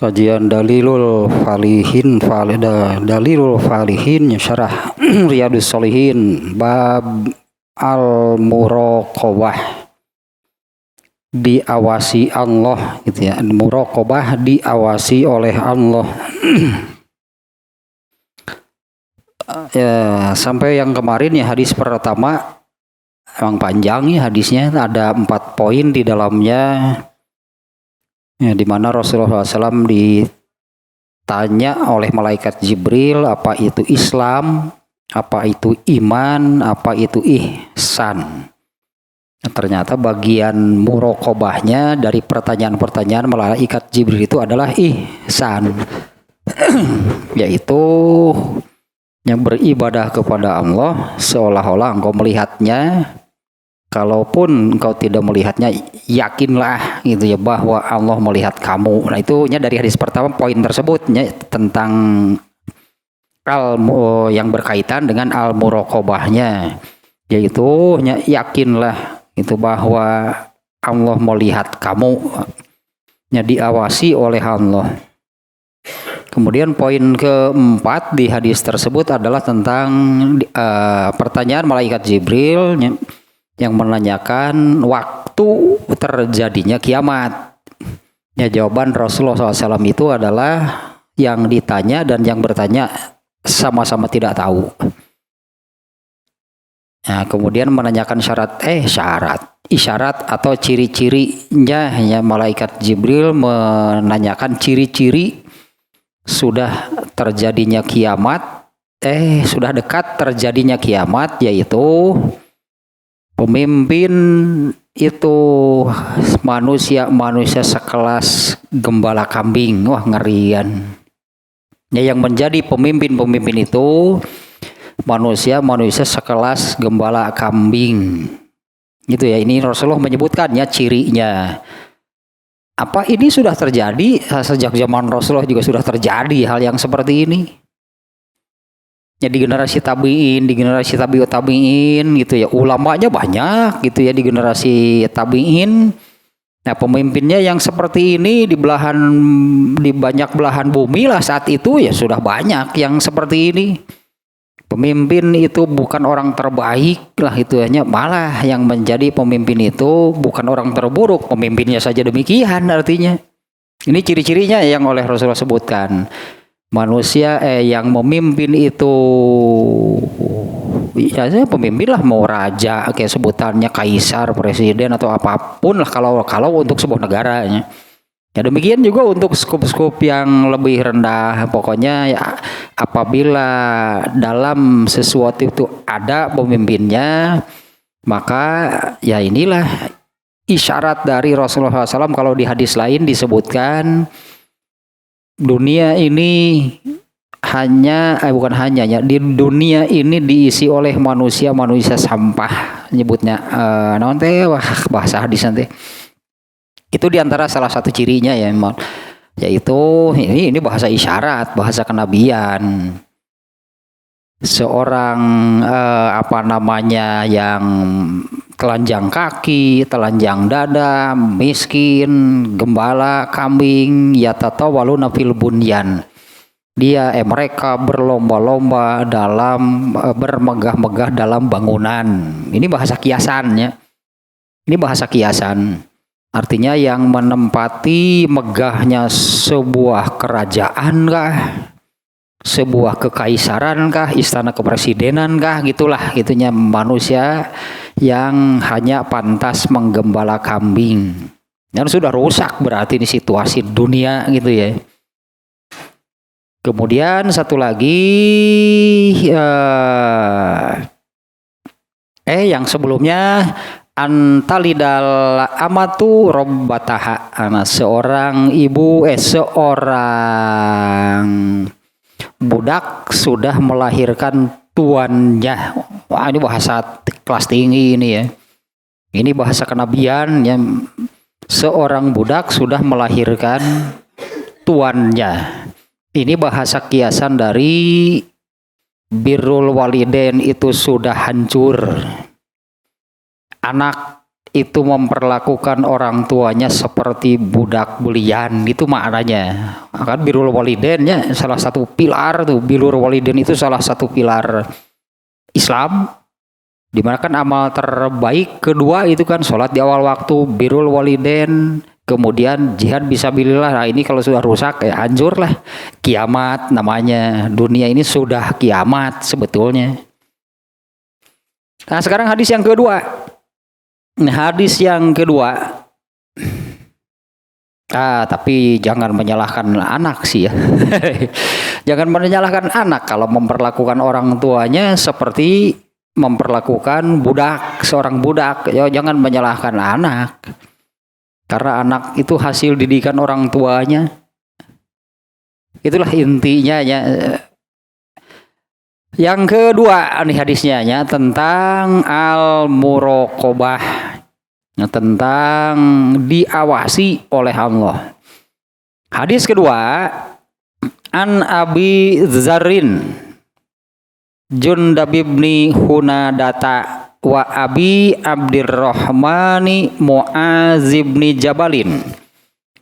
Kajian Dalilul Falihin Dalilul Falihin Syarah Riyadus Shalihin bab al-muraqabah, diawasi Allah gitu ya. Muraqabah diawasi oleh Allah. Ya, sampai yang kemarin ya hadis pertama emang panjang ya hadisnya, ada 4 poin di dalamnya. Ya, di mana Rasulullah SAW ditanya oleh malaikat Jibril apa itu Islam, apa itu iman, apa itu ihsan. Nah, ternyata bagian muraqabahnya dari pertanyaan-pertanyaan malaikat Jibril itu adalah ihsan, yaitu yang beribadah kepada Allah seolah-olah engkau melihatnya. Kalaupun engkau tidak melihatnya, yakinlah gitu ya bahwa Allah melihat kamu. Nah, itunya dari hadis pertama poin tersebutnya tentang yang berkaitan dengan al-muraqabahnya, yaitu yakinlah itu bahwa Allah melihat kamu, diawasi oleh Allah. Kemudian poin keempat di hadis tersebut adalah tentang pertanyaan malaikat Jibril yang menanyakan waktu terjadinya kiamat. Ya, jawaban Rasulullah SAW itu adalah yang ditanya dan yang bertanya sama-sama tidak tahu. Nah, kemudian menanyakan isyarat atau ciri-cirinya. Ya, malaikat Jibril menanyakan ciri-ciri sudah terjadinya kiamat, sudah dekat terjadinya kiamat, yaitu pemimpin itu manusia sekelas gembala kambing. Wah, ngerian. Ya, yang menjadi pemimpin itu manusia sekelas gembala kambing. Gitu ya, ini Rasulullah menyebutkannya cirinya. Apa ini sudah terjadi? Sejak zaman Rasulullah juga sudah terjadi hal yang seperti ini. Ya, di generasi tabi'in, di generasi tabi'ut tabi'in gitu ya. Ulamanya banyak gitu ya di generasi tabi'in. Nah, pemimpinnya yang seperti ini di banyak belahan bumi lah saat itu ya sudah banyak yang seperti ini. Pemimpin itu bukan orang terbaik lah itu hanya, malah yang menjadi pemimpin itu bukan orang terburuk, pemimpinnya saja demikian artinya. Ini ciri-cirinya yang oleh Rasulullah sebutkan. Manusia yang memimpin itu ya pemimpin lah, mau raja kayak sebutannya kaisar, presiden atau apapun lah kalau untuk sebuah negaranya. Ya, demikian juga untuk skup-skup yang lebih rendah. Pokoknya ya, apabila dalam sesuatu itu ada pemimpinnya, maka ya inilah isyarat dari Rasulullah SAW. Kalau di hadis lain disebutkan dunia ini bukan hanya ya, di dunia ini diisi oleh manusia sampah, nyebutnya bahasa hadis nanti. Itu diantara salah satu cirinya ya, yaitu ini bahasa isyarat, bahasa kenabian. Seorang yang telanjang kaki, telanjang dada, miskin, gembala kambing, yatatawaluna fil bunyan. Mereka berlomba-lomba dalam bermegah-megah dalam bangunan. Ini bahasa kiasannya. Ini bahasa kiasan. Artinya yang menempati megahnya sebuah kerajaan kah, sebuah kekaisaran kah, istana kepresidenan kah, gitulah gitunya manusia yang hanya pantas menggembala kambing. Dan sudah rusak berarti ini situasi dunia gitu ya. Kemudian satu lagi yang sebelumnya antalidal amatu robbataha, seorang budak sudah melahirkan tuannya. Wah, ini bahasa kelas tinggi ini ya. Ini bahasa kenabian ya. Seorang budak sudah melahirkan tuannya. Ini bahasa kiasan dari birrul walidain itu sudah hancur. Anak itu memperlakukan orang tuanya seperti budak belian, itu maknanya. Kan birrul walidainnya salah satu pilar tuh, birrul walidain itu salah satu pilar Islam, dimana kan amal terbaik kedua itu kan sholat di awal waktu, birrul walidain, kemudian jihad fisabilillah. Nah ini kalau sudah rusak ya hancur lah, kiamat namanya, dunia ini sudah kiamat sebetulnya. Nah sekarang hadis yang kedua. Hadis yang kedua. Tapi jangan menyalahkan anak sih ya. Jangan menyalahkan anak kalau memperlakukan orang tuanya seperti memperlakukan budak, seorang budak. Ya jangan menyalahkan anak. Karena anak itu hasil didikan orang tuanya. Itulah intinya ya. Yang kedua nih hadisnya ya, tentang al-muraqabah, tentang diawasi oleh Allah. Hadis kedua, an Abi Dzarrin Jundab bin Hunadata wa Abi Abdirrahmani Mu'adz bin Jabalin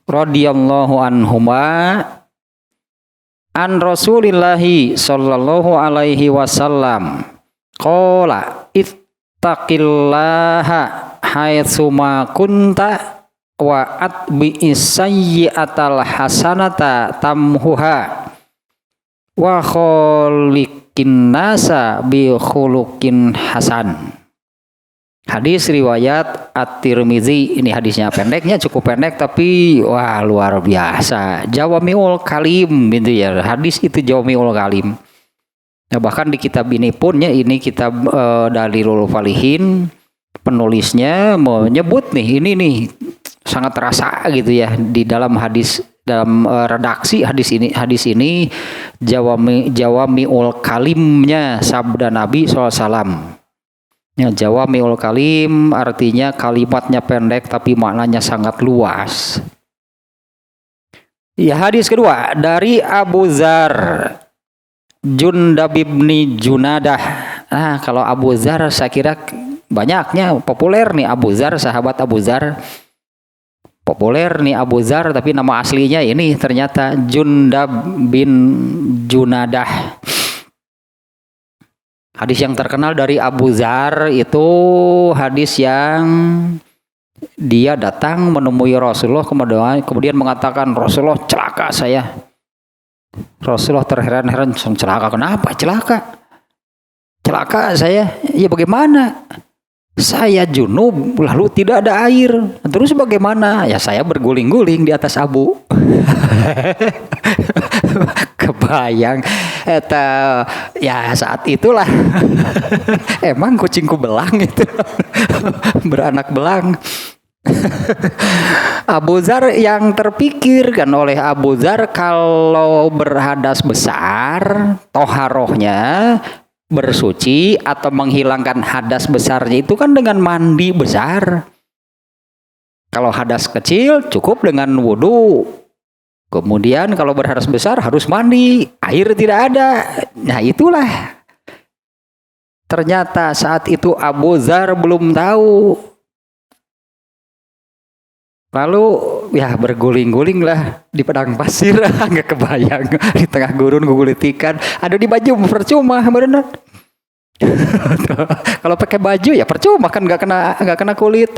radhiyallahu anhuma an Rasulillahi sallallahu alaihi wasallam qala ittaqillaha haitsuma kunta wa atbi'is sayyi'atal hasanata tamhuha wa khaliqin nasa bi khuluqin hasan. Hadis riwayat At-Tirmizi. Ini hadisnya pendeknya cukup pendek tapi wah luar biasa. Jawamiul Kalim gitu ya. Hadis itu Jawamiul Kalim. Nah, bahkan di kitab ini pun ya, ini kitab Dalilul Falihin, penulisnya menyebut nih ini nih sangat terasa gitu ya di dalam hadis, dalam redaksi hadis ini Jawamiul Kalimnya sabda Nabi SAW. Ya, Jawamiul Kalim artinya kalimatnya pendek tapi maknanya sangat luas. Ya, hadis kedua dari Abu Dzar Jundab bin Junadah. Kalau Abu Dzar saya kira banyaknya populer nih Abu Dzar, sahabat Abu Dzar. Populer nih Abu Dzar, tapi nama aslinya ini ternyata Jundab bin Junadah. Hadis yang terkenal dari Abu Dzar itu hadis yang dia datang menemui Rasulullah kemudian mengatakan, Rasulullah celaka saya. Rasulullah terheran-heran, celaka kenapa? Celaka saya. Ya bagaimana? Saya junub lalu tidak ada air. Terus bagaimana? Ya saya berguling-guling di atas abu. Kebayang eta ya saat itulah emang kucingku belang itu beranak belang. Abu Dzar yang terpikirkan oleh Abu Dzar kalau berhadas besar toharohnya bersuci atau menghilangkan hadas besarnya itu kan dengan mandi besar. Kalau hadas kecil cukup dengan wudhu. Kemudian kalau berhadas besar harus mandi, air tidak ada. Nah itulah. Ternyata saat itu Abu Dzar belum tahu. Lalu ya berguling-guling lah di padang pasir, nggak kebayang di tengah gurun gugulitikan. Ada di baju percuma benar. Kalau pakai baju ya percuma kan nggak kena kulit.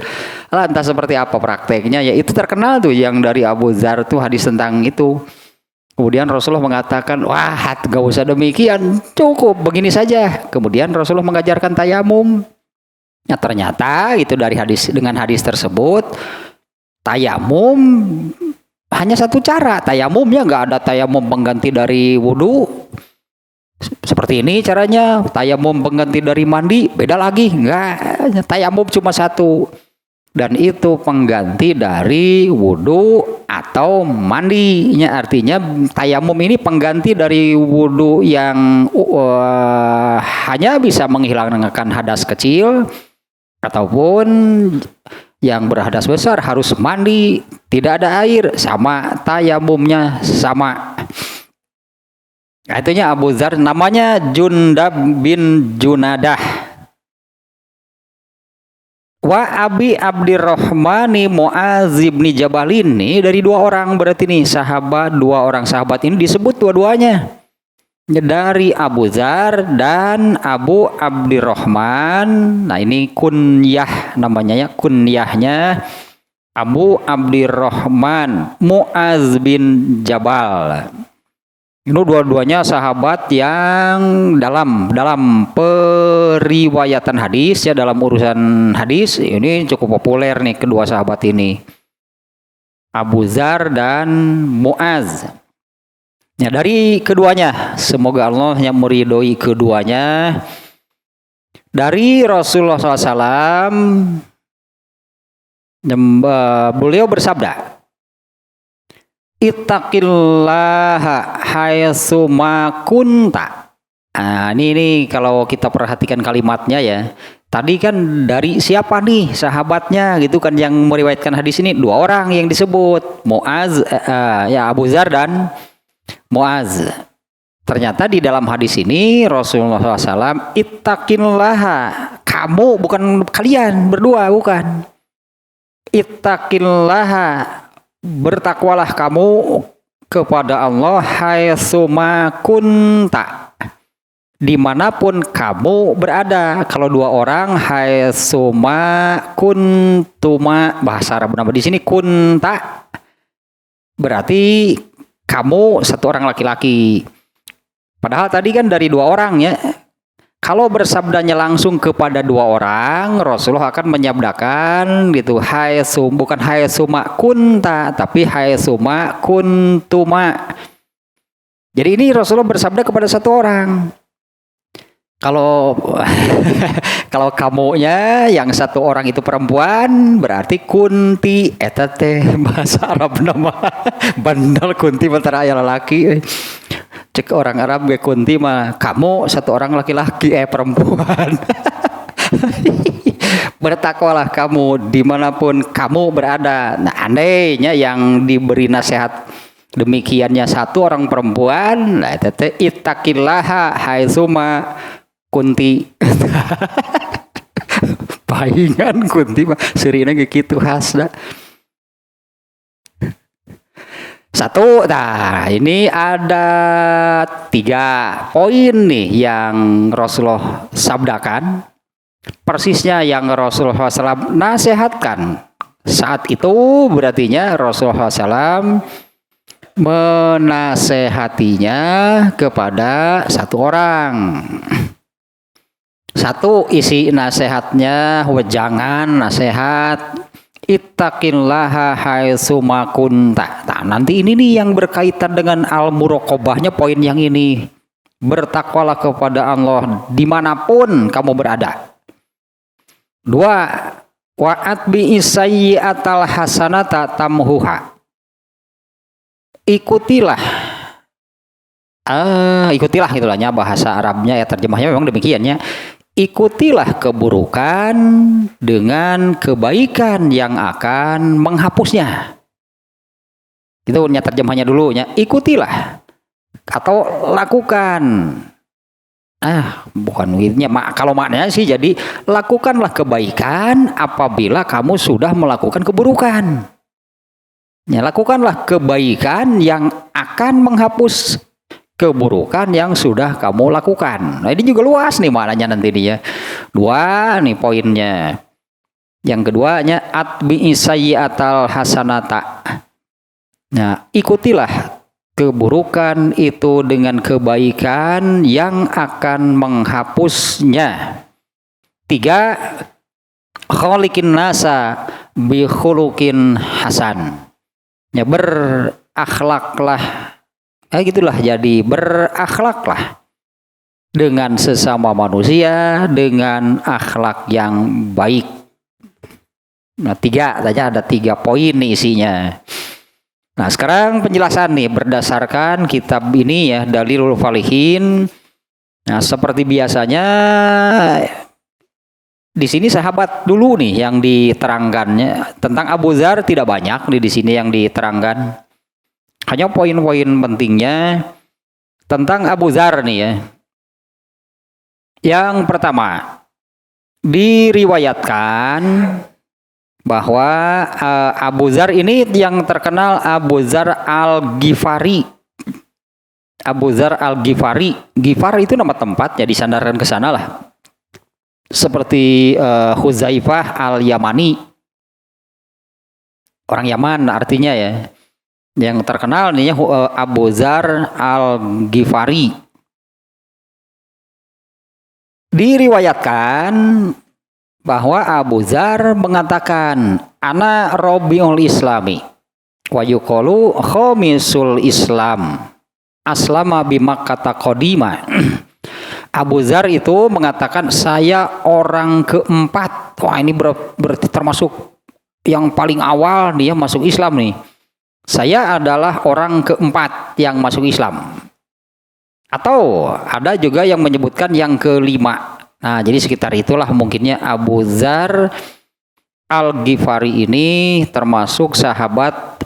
Lantas seperti apa prakteknya? Ya itu terkenal tuh yang dari Abu Dzar tuh hadis tentang itu. Kemudian Rasulullah mengatakan, wah gak usah demikian, cukup begini saja. Kemudian Rasulullah mengajarkan tayamum. Nah ternyata itu dari hadis, dengan hadis tersebut tayamum hanya satu cara. Tayamumnya nggak ada tayamum pengganti dari wudhu. Seperti ini caranya, tayamum pengganti dari mandi, beda lagi, enggak, tayamum cuma satu. Dan itu pengganti dari wudhu atau mandinya, artinya tayamum ini pengganti dari wudhu yang hanya bisa menghilangkan hadas kecil, ataupun yang berhadas besar harus mandi, tidak ada air, sama tayamumnya sama. Artinya Abu Dzar namanya Jundab bin Junadah. Wa Abi Abdirrahmani Mu'adz bin Jabalin nih dari dua orang berarti nih sahabat, dua orang sahabat ini disebut dua-duanya dari Abu Dzar dan Abu Abdirrahman. Nah ini kunyah namanya ya, kunyahnya Abu Abdirrahman Mu'adz bin Jabal. Ini dua-duanya sahabat yang dalam periwayatan hadis ya, dalam urusan hadis ini cukup populer nih kedua sahabat ini, Abu Dzar dan Mu'adz. Ya, dari keduanya semoga Allah yang meridhoi keduanya, dari Rasulullah SAW beliau bersabda, ittaqillaha haitsu ma kunta. Nah, ini kalau kita perhatikan kalimatnya ya. Tadi kan dari siapa nih sahabatnya gitu kan yang meriwayatkan hadis ini, dua orang yang disebut, Mu'adz ya Abu Dzar dan Mu'adz. Ternyata di dalam hadis ini Rasulullah SAW ittaqillaha, kamu bukan kalian berdua, bukan. Ittaqillaha, bertakwalah kamu kepada Allah haitsu ma kunta, dimanapun kamu berada. Kalau dua orang haitsu ma kuntuma, bahasa Arab nama di sini kunta berarti kamu satu orang laki-laki. Padahal tadi kan dari dua orang ya. Kalau bersabdanya langsung kepada dua orang, Rasulullah akan menyabdakan gitu, haitsu, bukan haitsu ma kunta, tapi haitsu ma kuntuma. Jadi ini Rasulullah bersabda kepada satu orang. Kalau kalau kamunya yang satu orang itu perempuan, berarti kunti eta teh bahasa Arab nama bandal kunti antara ayah laki. Cek orang Arab gue kunti mah kamu satu orang laki-laki perempuan. Bertakwalah kamu dimanapun kamu berada. Nah andainya yang diberi nasihat demikiannya satu orang perempuan, nah tete ittaqillaha haitsu ma kunti. Pahingan kunti mah serina kitu khasna. Satu, nah ini ada 3 poin nih yang Rasulullah sabdakan, persisnya yang Rasulullah SAW nasihatkan saat itu, berartinya Rasulullah SAW menasehatinya kepada satu orang. Satu, isi nasihatnya wejangan nasihat ittaqillaha haitsu ma kunta. Nah, nanti ini nih yang berkaitan dengan al-muraqabahnya poin yang ini. Bertakwalah kepada Allah dimanapun kamu berada. 2, wa'at bi sayyi'atal hasanata tamhuha. Ikutilah itulahnya bahasa Arabnya ya, terjemahnya memang demikian ya. Ikutilah keburukan dengan kebaikan yang akan menghapusnya. Itu terjemahnya dulu ya. Ikutilah atau lakukan. Bukan witnya. Kalau maknanya sih jadi lakukanlah kebaikan apabila kamu sudah melakukan keburukan. Ya, lakukanlah kebaikan yang akan menghapus keburukan yang sudah kamu lakukan. Nah ini juga luas nih maknanya nanti nih ya. 2 nih poinnya. Yang keduanya atbi sayyi'atal hasanata. Nah ikutilah keburukan itu dengan kebaikan yang akan menghapusnya. 3, khaliqin nasa bi khuluqin hasan. Ya berakhlaklah. Gitulah, jadi berakhlaklah dengan sesama manusia dengan akhlak yang baik. Nah 3 saja, ada 3 poin nih isinya. Nah sekarang penjelasan nih berdasarkan kitab ini ya, Dalilul Falihin. Nah seperti biasanya di sini sahabat dulu nih yang diterangkannya. Tentang Abu Dzar tidak banyak di sini yang diterangkan. Hanya poin-poin pentingnya tentang Abu Dzar nih ya. Yang pertama, Diriwayatkan bahwa Abu Dzar ini yang terkenal Abu Dzar Al-Ghifari. Abu Dzar Al-Ghifari. Ghifar itu nama tempat, ya disandarkan ke sana lah. Seperti Huzaifah Al-Yamani. Orang Yaman artinya ya. Yang terkenal nih Abu Dzar Al-Ghifari. Diriwayatkan bahwa Abu Dzar mengatakan, ana Rabiul Islami wa yuqalu khamisul Islam aslama bi Makkah qadima. Abu Dzar itu mengatakan, saya orang keempat. Wah, ini berarti termasuk yang paling awal dia masuk Islam nih. Saya adalah orang keempat yang masuk Islam. Atau ada juga yang menyebutkan yang kelima. Nah, jadi sekitar itulah mungkinnya Abu Dzar Al-Ghifari ini termasuk sahabat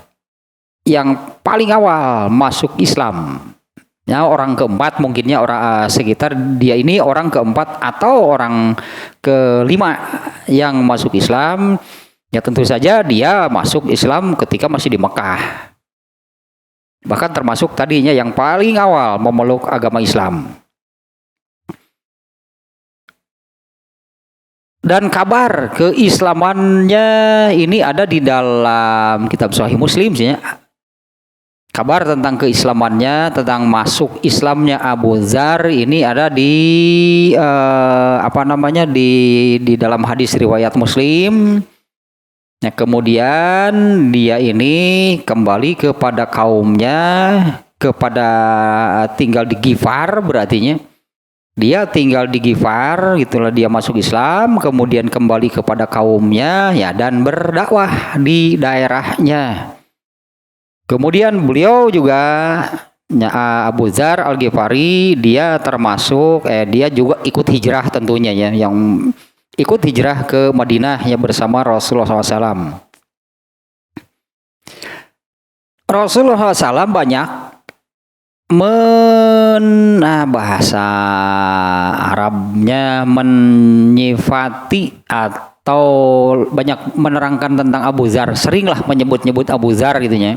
yang paling awal masuk Islam. Ya, orang keempat mungkinnya orang sekitar dia ini orang keempat atau orang kelima yang masuk Islam. Ya tentu saja dia masuk Islam ketika masih di Mekah. Bahkan termasuk tadinya yang paling awal memeluk agama Islam. Dan kabar keislamannya ini ada di dalam kitab Sahih Muslim sih ya. Kabar tentang keislamannya, tentang masuk Islamnya Abu Dzar ini ada di di dalam hadis riwayat Muslim. Nah, kemudian dia ini kembali kepada kaumnya, kepada tinggal di Ghifar berartinya. Dia tinggal di Ghifar, gitulah dia masuk Islam, kemudian kembali kepada kaumnya, ya dan berdakwah di daerahnya. Kemudian beliau juga Abu Dzar Al-Ghifari, dia termasuk, dia juga ikut hijrah tentunya ya, yang ikut hijrah ke Madinah ya bersama Rasulullah SAW. Rasulullah SAW banyak bahasa Arabnya menyifati atau banyak menerangkan tentang Abu Dzar, seringlah menyebut-nyebut Abu Dzar gitu ya.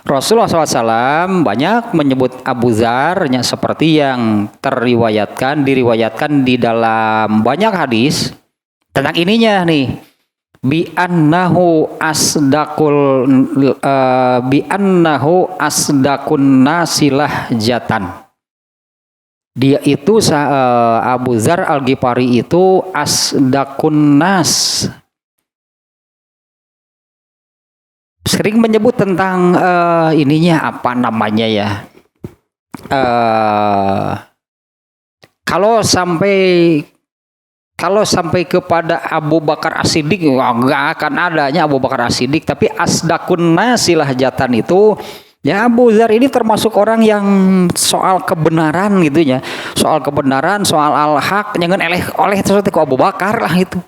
Rasulullah SAW banyak menyebut Abu Dzar seperti yang diriwayatkan di dalam banyak hadis tentang ininya nih. Bi annahu asdaqun nasilah jatan. Dia itu Abu Dzar Al-Ghifari itu asdaqun nas. Sering menyebut tentang ininya apa namanya ya. Kalau sampai kepada Abu Bakar As-Siddiq, nggak akan adanya Abu Bakar As-Siddiq. Tapi asdaqun nasilah jatan itu, ya Abu Dzar ini termasuk orang yang soal kebenaran gitu ya. Soal kebenaran, soal al-haq, jangan oleh sesuatu ke Abu Bakar lah itu.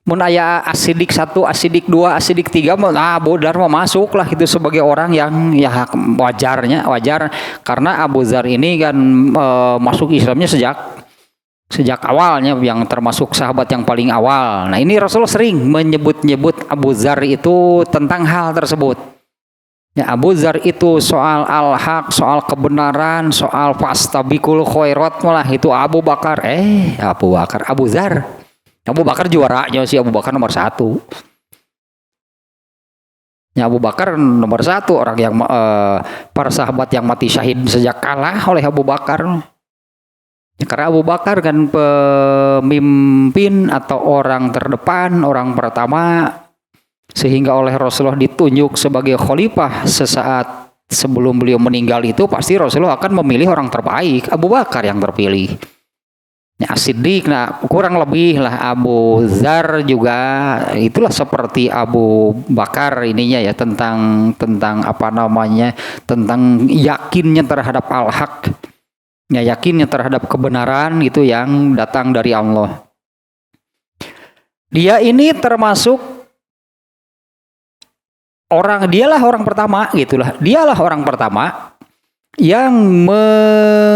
Mun aya As-Siddiq 1, As-Siddiq 2, As-Siddiq 3, Abu Dzar mau masuk lah itu sebagai orang yang ya wajar karena Abu Dzar ini kan masuk Islamnya sejak awalnya, yang termasuk sahabat yang paling awal. Nah, ini Rasulullah sering menyebut-nyebut Abu Dzar itu tentang hal tersebut. Ya, Abu Dzar itu soal al-haq, soal kebenaran, soal fastabiqul khairat, malah itu Abu Bakar. Abu Dzar. Abu Bakar juaranya sih, Abu Bakar nomor 1. Ya, Abu Bakar nomor 1, orang yang para sahabat yang mati syahid sejak kalah oleh Abu Bakar. Ya, karena Abu Bakar kan pemimpin atau orang terdepan, orang pertama, sehingga oleh Rasulullah ditunjuk sebagai khalifah sesaat sebelum beliau meninggal itu pasti Rasulullah akan memilih orang terbaik, Abu Bakar yang terpilih. Ya, As-Siddiq, nah kurang lebih lah Abu Dzar juga itulah seperti Abu Bakar ininya ya, tentang tentang yakinnya terhadap al-haq. Ya, yakinnya terhadap kebenaran itu yang datang dari Allah. Dia ini termasuk dialah orang pertama gitulah. Dialah orang pertama yang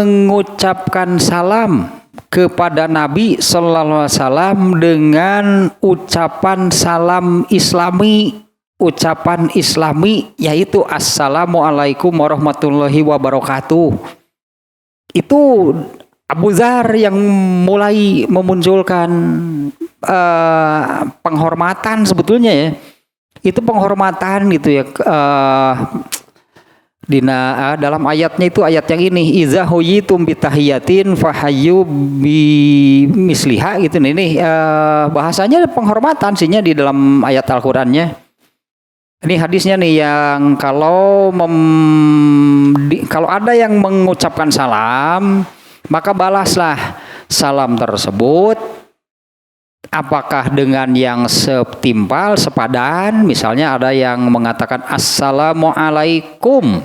mengucapkan salam kepada Nabi sallallahu alaihi wasallam dengan ucapan salam Islami, ucapan Islami yaitu assalamualaikum warahmatullahi wabarakatuh. Itu Abu Dzar yang mulai memunculkan penghormatan sebetulnya ya. Itu penghormatan gitu ya. Dalam ayatnya itu ayat yang ini iza huyitum bitahiyatin fahayyu bimisliha gitu nih. Ini bahasanya penghormatan sihnya di dalam ayat Al-Qur'annya. Ini hadisnya nih yang kalau ada yang mengucapkan salam, maka balaslah salam tersebut. Apakah dengan yang setimpal, sepadan, misalnya ada yang mengatakan assalamualaikum.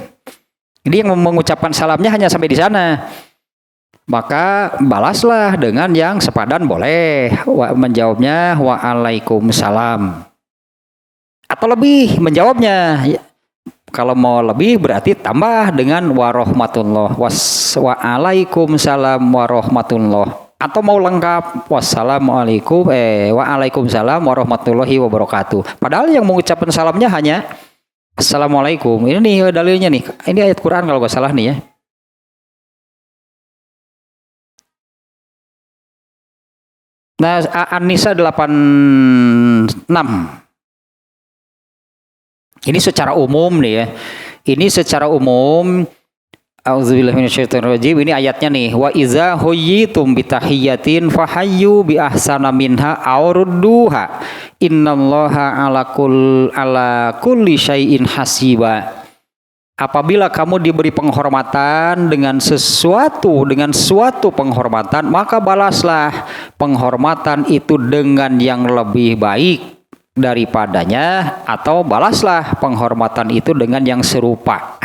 Jadi yang mengucapkan salamnya hanya sampai di sana. Maka balaslah dengan yang sepadan boleh. Menjawabnya waalaikumsalam. Atau lebih menjawabnya. Kalau mau lebih berarti tambah dengan warahmatullah. Waalaikumsalam warahmatullah. Atau mau lengkap wassalamualaikum waalaikumsalam warahmatullahi wabarakatuh. Padahal yang mengucapkan salamnya hanya assalamualaikum. Ini nih dalilnya nih. Ini ayat Quran kalau gak salah nih ya. Nah, An-Nisa 86. Ini secara umum nih ya. Ini secara umum. Auzubillahi minasyaitonirrajim. Ini ayatnya nih. Wa iza huyyitum bitahiyatin fahayyu bi ahsana minha aw rudduha. Innallaha ala kulli syai'in hasiba. Apabila kamu diberi penghormatan dengan suatu penghormatan, maka balaslah penghormatan itu dengan yang lebih baik daripadanya, atau balaslah penghormatan itu dengan yang serupa.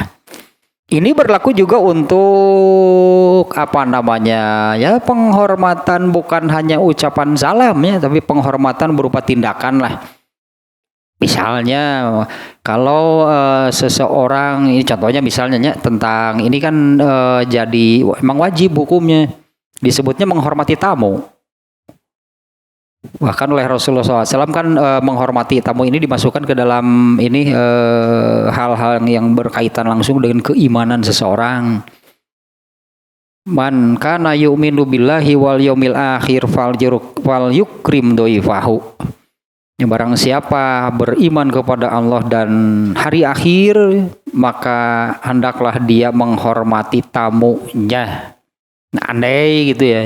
Ini berlaku juga untuk ya penghormatan bukan hanya ucapan salam ya, tapi penghormatan berupa tindakan lah. Misalnya kalau seseorang, ini contohnya misalnya ya, tentang ini kan jadi emang wajib hukumnya disebutnya menghormati tamu. Bahkan oleh Rasulullah SAW kan menghormati tamu ini dimasukkan ke dalam ini hal-hal yang berkaitan langsung dengan keimanan seseorang. Man kana yu'minu billahi wal yaumil akhir fal yukrim doifahu. Ya, barang siapa beriman kepada Allah dan hari akhir, maka hendaklah dia menghormati tamunya. Nah, andai gitu ya.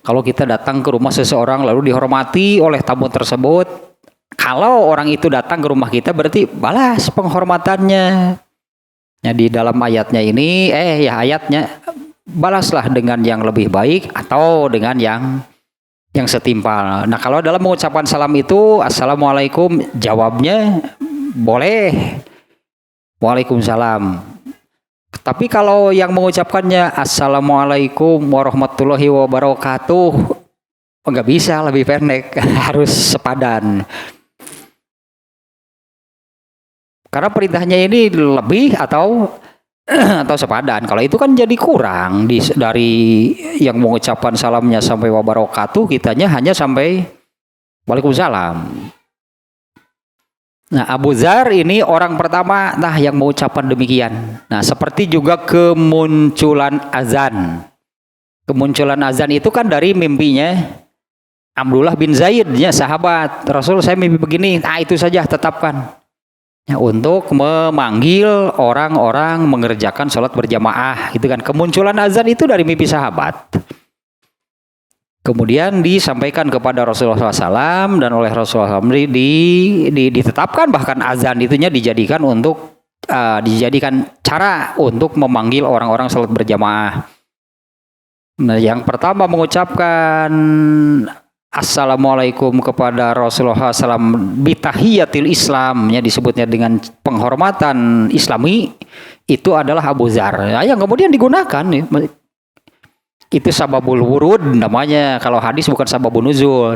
Kalau kita datang ke rumah seseorang lalu dihormati oleh tamu tersebut, kalau orang itu datang ke rumah kita berarti balas penghormatannya. Ya, di dalam ayatnya ini, ayatnya balaslah dengan yang lebih baik atau dengan yang setimpal. Nah, kalau dalam mengucapkan salam itu assalamualaikum, jawabnya boleh waalaikumsalam. Tapi kalau yang mengucapkannya assalamualaikum warahmatullahi wabarakatuh, nggak bisa, lebih pendek, harus sepadan. Karena perintahnya ini lebih atau sepadan. Kalau itu kan jadi kurang dari yang mengucapkan salamnya sampai wabarakatuh, kitanya hanya sampai waalaikumsalam. Nah, Abu Dzar ini orang pertama yang mengucapkan demikian. Nah, seperti juga kemunculan azan. Kemunculan azan itu kan dari mimpinya Abdullah bin Zaid, ya, sahabat Rasul, saya mimpi begini. Nah, itu saja tetapkan. Ya, untuk memanggil orang-orang mengerjakan sholat berjamaah, gitu kan. Kemunculan azan itu dari mimpi sahabat. Kemudian disampaikan kepada Rasulullah SAW dan oleh Rasulullah SAW ditetapkan, bahkan azan itunya dijadikan cara untuk memanggil orang-orang sholat berjamaah. Nah, yang pertama mengucapkan assalamualaikum kepada Rasulullah SAW bitahiyatil Islam, ya, disebutnya dengan penghormatan Islami, itu adalah Abu Dzar. Nah, yang kemudian digunakan ya, itu sababul wurud namanya. Kalau hadis bukan sababul nuzul,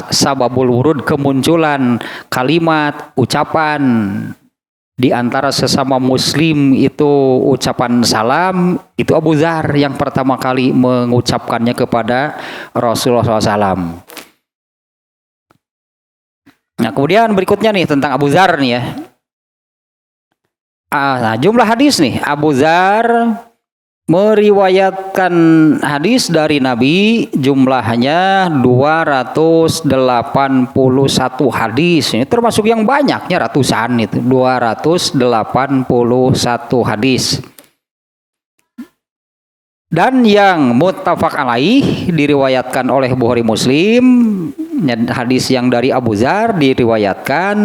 sababul wurud, kemunculan kalimat, ucapan di antara sesama muslim itu ucapan salam, itu Abu Dzar yang pertama kali mengucapkannya kepada Rasulullah SAW. Nah, kemudian berikutnya nih tentang Abu Dzar nih ya. Nah, jumlah hadis nih, Abu Dzar meriwayatkan hadis dari Nabi jumlahnya 281 hadis. Ini termasuk yang banyaknya, ratusan itu, 281 hadis. Dan yang muttafaq alaih diriwayatkan oleh Bukhari Muslim, hadis yang dari Abu Dzar diriwayatkan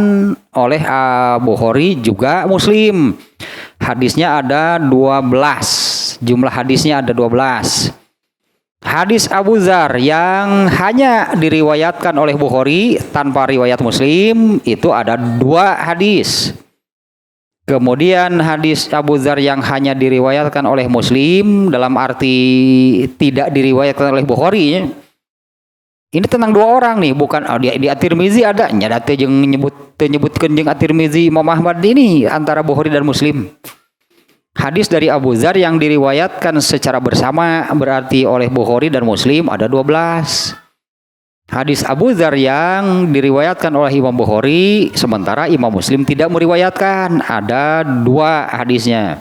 oleh Bukhari juga Muslim. Hadisnya ada 12. Jumlah hadisnya ada 12. Hadis Abu Dzar yang hanya diriwayatkan oleh Bukhari tanpa riwayat Muslim itu ada 2 hadis. Kemudian hadis Abu Dzar yang hanya diriwayatkan oleh Muslim dalam arti tidak diriwayatkan oleh Bukhari. Ini tentang 2 orang nih, bukan di At-Tirmizi ada nyadate jeung nyebutkeun jeung At-Tirmizi Imam Ahmad ini antara Bukhari dan Muslim. Hadis dari Abu Dzar yang diriwayatkan secara bersama berarti oleh Bukhari dan Muslim ada 12. Hadis Abu Dzar yang diriwayatkan oleh Imam Bukhari sementara Imam Muslim tidak meriwayatkan, ada 2 hadisnya.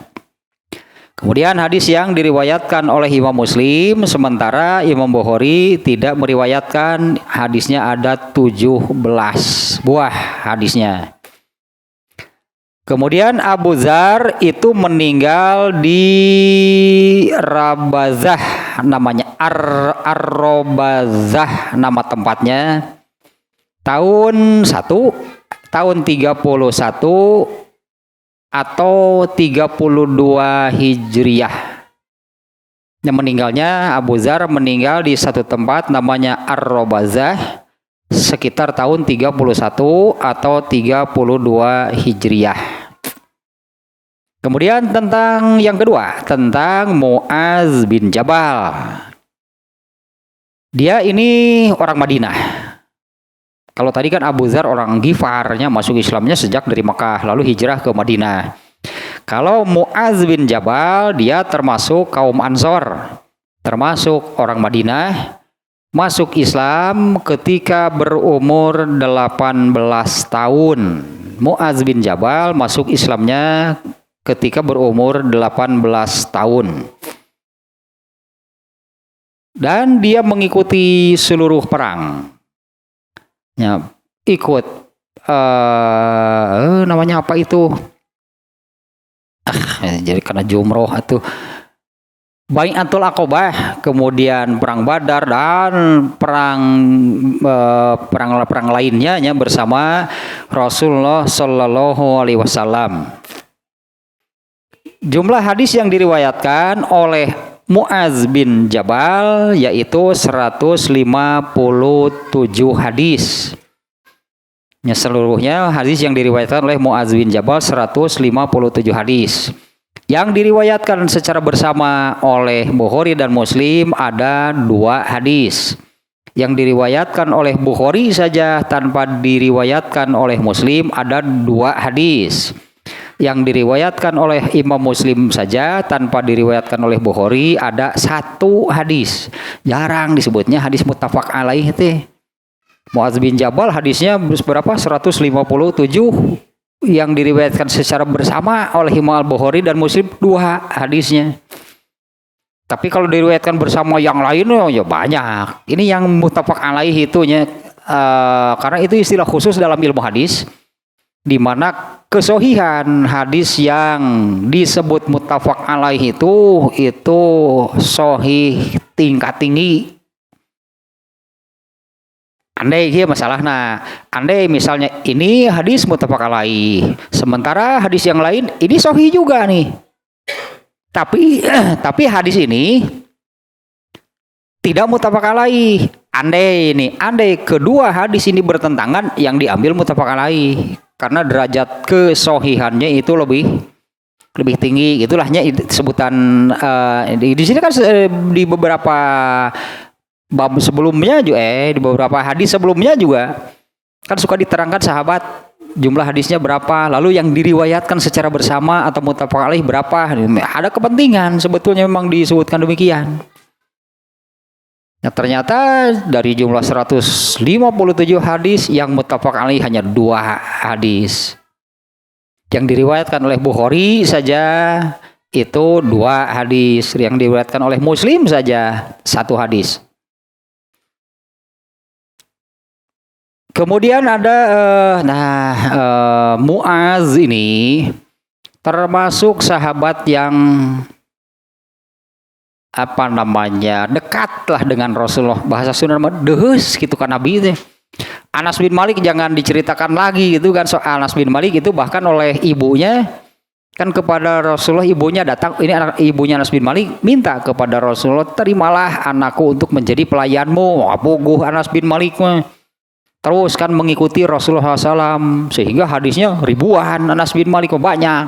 Kemudian hadis yang diriwayatkan oleh Imam Muslim sementara Imam Bukhari tidak meriwayatkan, hadisnya ada 17 buah hadisnya. Kemudian Abu Dzar itu meninggal di Rabazah, namanya Ar-Rabazah nama tempatnya, tahun 31 atau 32 Hijriah. Yang meninggalnya Abu Dzar meninggal di satu tempat namanya Ar-Rabazah sekitar tahun 31 atau 32 Hijriah. Kemudian tentang yang kedua, tentang Muaz bin Jabal. Dia ini orang Madinah. Kalau tadi kan Abu Dzar orang Ghifarnya, masuk Islamnya sejak dari Makkah lalu hijrah ke Madinah. Kalau Muaz bin Jabal dia termasuk kaum Ansor, termasuk orang Madinah, masuk Islam ketika berumur 18 tahun. Muaz bin Jabal masuk Islamnya ketika berumur 18 tahun. Dan dia mengikuti seluruh perang. Ya, ikut namanya apa itu? Jadi karena jumroh itu Bai'atul Aqobah, kemudian perang Badar dan perang lainnya ya, bersama Rasulullah Shallallahu Alaihi Wasallam. Jumlah hadis yang diriwayatkan oleh Muaz bin Jabal yaitu 157 hadis. Ya, seluruhnya hadis yang diriwayatkan oleh Muaz bin Jabal 157 hadis. Yang diriwayatkan secara bersama oleh Bukhari dan Muslim ada 2 hadis. Yang diriwayatkan oleh Bukhari saja tanpa diriwayatkan oleh Muslim ada 2 hadis. Yang diriwayatkan oleh Imam Muslim saja tanpa diriwayatkan oleh Bukhari ada 1 hadis. Jarang disebutnya hadis muttafaq alaih teh. Muaz bin Jabal hadisnya berapa? 157 yang diriwayatkan secara bersama oleh Imam Bukhari dan Muslim 2 hadisnya. Tapi kalau diriwayatkan bersama yang lain ya banyak. Ini yang muttafaq alaih itunya karena itu istilah khusus dalam ilmu hadis, di mana kesohihan hadis yang disebut muttafaq alaih itu sohih tingkat tinggi. Andai dia masalahnya, andai misalnya ini hadis muttafaq alaih, sementara hadis yang lain ini sohih juga nih. Tapi hadis ini tidak muttafaq alaih. Andai kedua hadis ini bertentangan, yang diambil muttafaq alaih. Karena derajat kesohihannya itu lebih tinggi, itulahnya sebutan di sini kan di beberapa bab sebelumnya juga di beberapa hadis sebelumnya juga kan suka diterangkan sahabat jumlah hadisnya berapa, lalu yang diriwayatkan secara bersama atau muttafaq alaih berapa. Ada kepentingan sebetulnya memang disebutkan demikian. Nah, ternyata dari jumlah 157 hadis yang muttafaq alaih hanya 2 hadis. Yang diriwayatkan oleh Bukhari saja itu 2 hadis, yang diriwayatkan oleh Muslim saja 1 hadis. Kemudian ada Muaz ini termasuk sahabat yang dekat lah dengan Rasulullah, bahasa Sunda deus gitu kan Nabi itu. Anas bin Malik jangan diceritakan lagi gitu kan, soal Anas bin Malik itu bahkan oleh ibunya kan kepada Rasulullah, ibunya datang, ini ibunya Anas bin Malik minta kepada Rasulullah, terimalah anakku untuk menjadi pelayanmu. Puguh Anas bin Malik terus kan mengikuti Rasulullah SAW sehingga hadisnya ribuan. Anas bin Malik banyak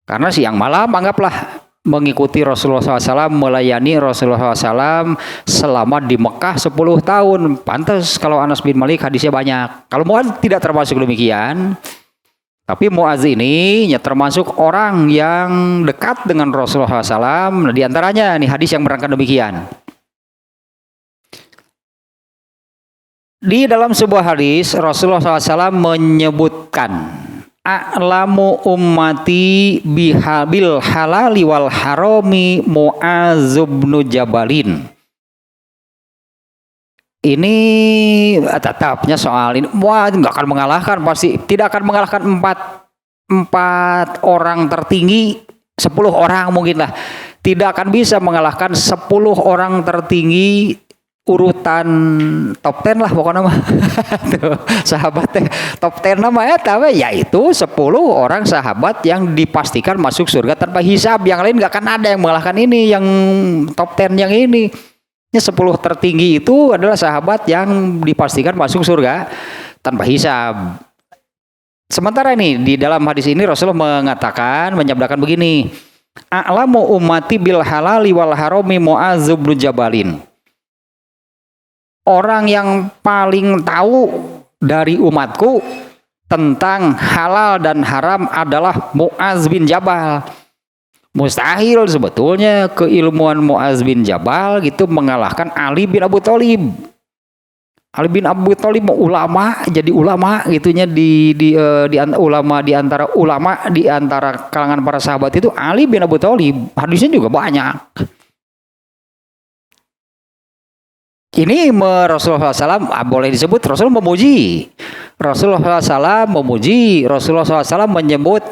karena siang malam anggaplah mengikuti Rasulullah SAW, melayani Rasulullah SAW selama di Mekah 10 tahun. Pantas kalau Anas bin Malik hadisnya banyak. Kalau Muaz tidak termasuk demikian, tapi Muaz ini termasuk orang yang dekat dengan Rasulullah SAW. Nah, di antaranya nih hadis yang berangkat demikian. Di dalam sebuah hadis Rasulullah SAW menyebutkan, a'lamu ummati bil halali wal harami Muaz bin Jabalin. Ini tetapnya soal ini Muaz nggak akan mengalahkan, pasti tidak akan mengalahkan empat orang tertinggi, 10 orang mungkin lah, tidak akan bisa mengalahkan 10 orang tertinggi urutan top 10 lah pokoknya mah. Sahabatnya top 10 namanya tapi yaitu 10 orang sahabat yang dipastikan masuk surga tanpa hisab. Yang lain gak akan ada yang mengalahkan ini, yang top 10 yang ini. Ini 10 tertinggi itu adalah sahabat yang dipastikan masuk surga tanpa hisab. Sementara ini di dalam hadis ini Rasulullah menyabdakan begini, a'lamu ummati bil halali wal harami Muaz bin Jabalin. Orang yang paling tahu dari umatku tentang halal dan haram adalah Muaz bin Jabal. Mustahil sebetulnya keilmuan Muaz bin Jabal gitu mengalahkan Ali bin Abu Thalib. Ali bin Abu Thalib ulama, jadi ulama gitunya di antara ulama di antara kalangan para sahabat itu Ali bin Abu Thalib. Hadisnya juga banyak. Ini Rasulullah SAW boleh disebut Rasulullah memuji. Rasulullah SAW memuji. Rasulullah SAW menyebut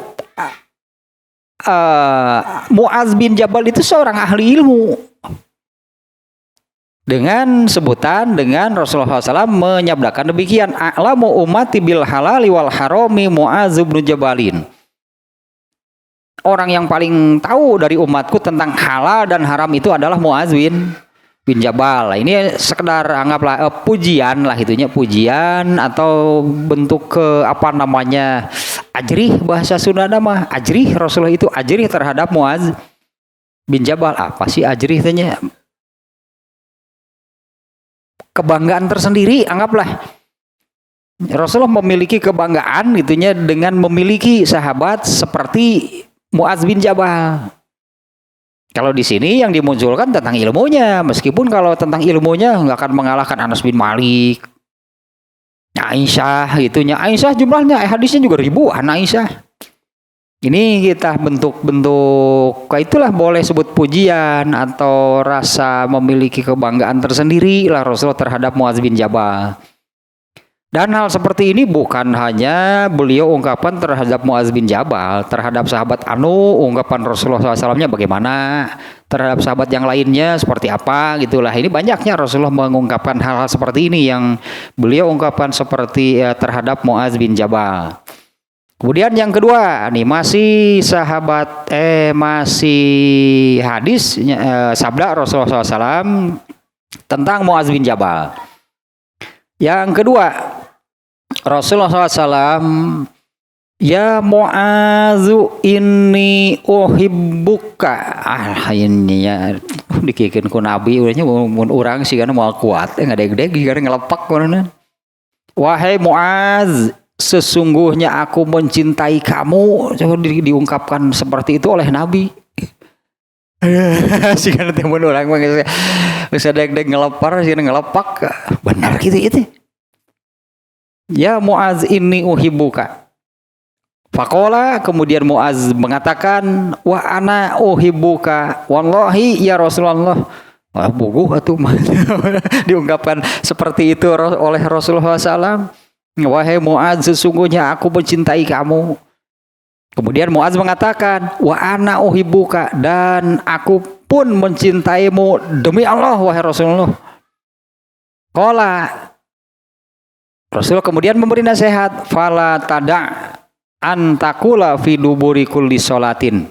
Muaz bin Jabal itu seorang ahli ilmu. Dengan sebutan dengan Rasulullah SAW menyabdakan demikian, a'lamu ummati bil halali wal harami Muaz bin Jabalin. Orang yang paling tahu dari umatku tentang halal dan haram itu adalah Muaz bin Jabal. Ini sekedar anggaplah pujian lah, itunya pujian atau bentuk ajrih, bahasa Sunda mah ajrih. Rasulullah itu ajrih terhadap Muaz bin Jabal. Apa sih ajrih tanya? Kebanggaan tersendiri anggaplah. Rasulullah memiliki kebanggaan gitunya dengan memiliki sahabat seperti Muaz bin Jabal. Kalau di sini yang dimunculkan tentang ilmunya, meskipun kalau tentang ilmunya nggak akan mengalahkan Anas bin Malik, Aisyah gitunya. Aisyah jumlahnya hadisnya juga ribuan Aisyah. Ini kita bentuk-bentuk itulah boleh sebut pujian atau rasa memiliki kebanggaan tersendiri lah Rasulullah terhadap Muaz bin Jabal. Dan hal seperti ini bukan hanya beliau ungkapan terhadap Muaz bin Jabal, terhadap sahabat ungkapan Rasulullah SAW-nya bagaimana, terhadap sahabat yang lainnya seperti apa gitulah. Ini banyaknya Rasulullah mengungkapkan hal-hal seperti ini yang beliau ungkapkan seperti terhadap Muaz bin Jabal. Kemudian yang kedua, nih masih hadis sabda Rasulullah SAW tentang Muaz bin Jabal. Yang kedua, Rasulullah SAW, ya Mu'azu inni uhibbuka. Ini ya dikikeun ku Nabi urangnya mun urang sih kana moal kuat ngadeg-deg karena ngelepak kana. Wahai Muaz, sesungguhnya aku mencintai kamu. Coba diungkapkan seperti itu oleh Nabi. Sih kan temen orang bisa deg-deg ngelepar, sih ngelepak. Benar gitu itu. Ya Muaz inni uhibbuka. Faqala, kemudian Muaz mengatakan, wa ana uhibbuka. Wallahi ya Rasulullah. Wah, buguh atuh diungkapkan seperti itu oleh Rasulullah SAW. Wahai Muaz, sesungguhnya aku mencintai kamu. Kemudian Muaz mengatakan, wa ana uhibbuka, dan aku pun mencintaimu demi Allah wahai Rasulullah. Qala, Rasul kemudian memberi nasihat, fala tada antakula fi duburi kulli sholatin.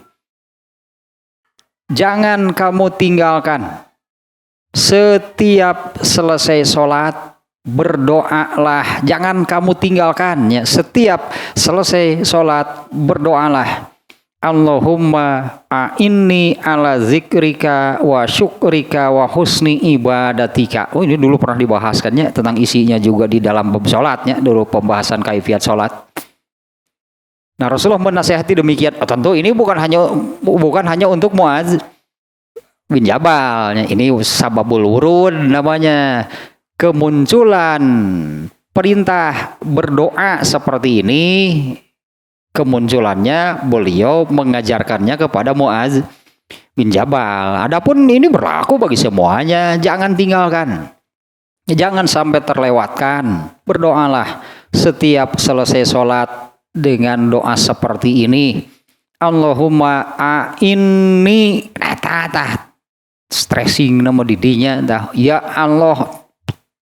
Jangan kamu tinggalkan setiap selesai sholat berdoalah. Jangan kamu tinggalkan ya. Setiap selesai sholat berdoalah. Allahumma a'inni ala zikrika wa syukrika wa husni ibadatika. Oh, ini dulu pernah dibahaskannya tentang isinya juga di dalam bab sholatnya. Dulu pembahasan kaifiat sholat. Nah, Rasulullah menasihati demikian. Oh, tentu ini bukan hanya untuk Muaz bin Jabal. Ini sababul wurud namanya. Kemunculan perintah berdoa seperti ini, kemunculannya beliau mengajarkannya kepada Muaz bin Jabal. Adapun ini berlaku bagi semuanya, jangan tinggalkan. Jangan sampai terlewatkan. Berdoalah setiap selesai sholat dengan doa seperti ini. Allahumma a'inni, stressing nama didinya dah. Ya Allah,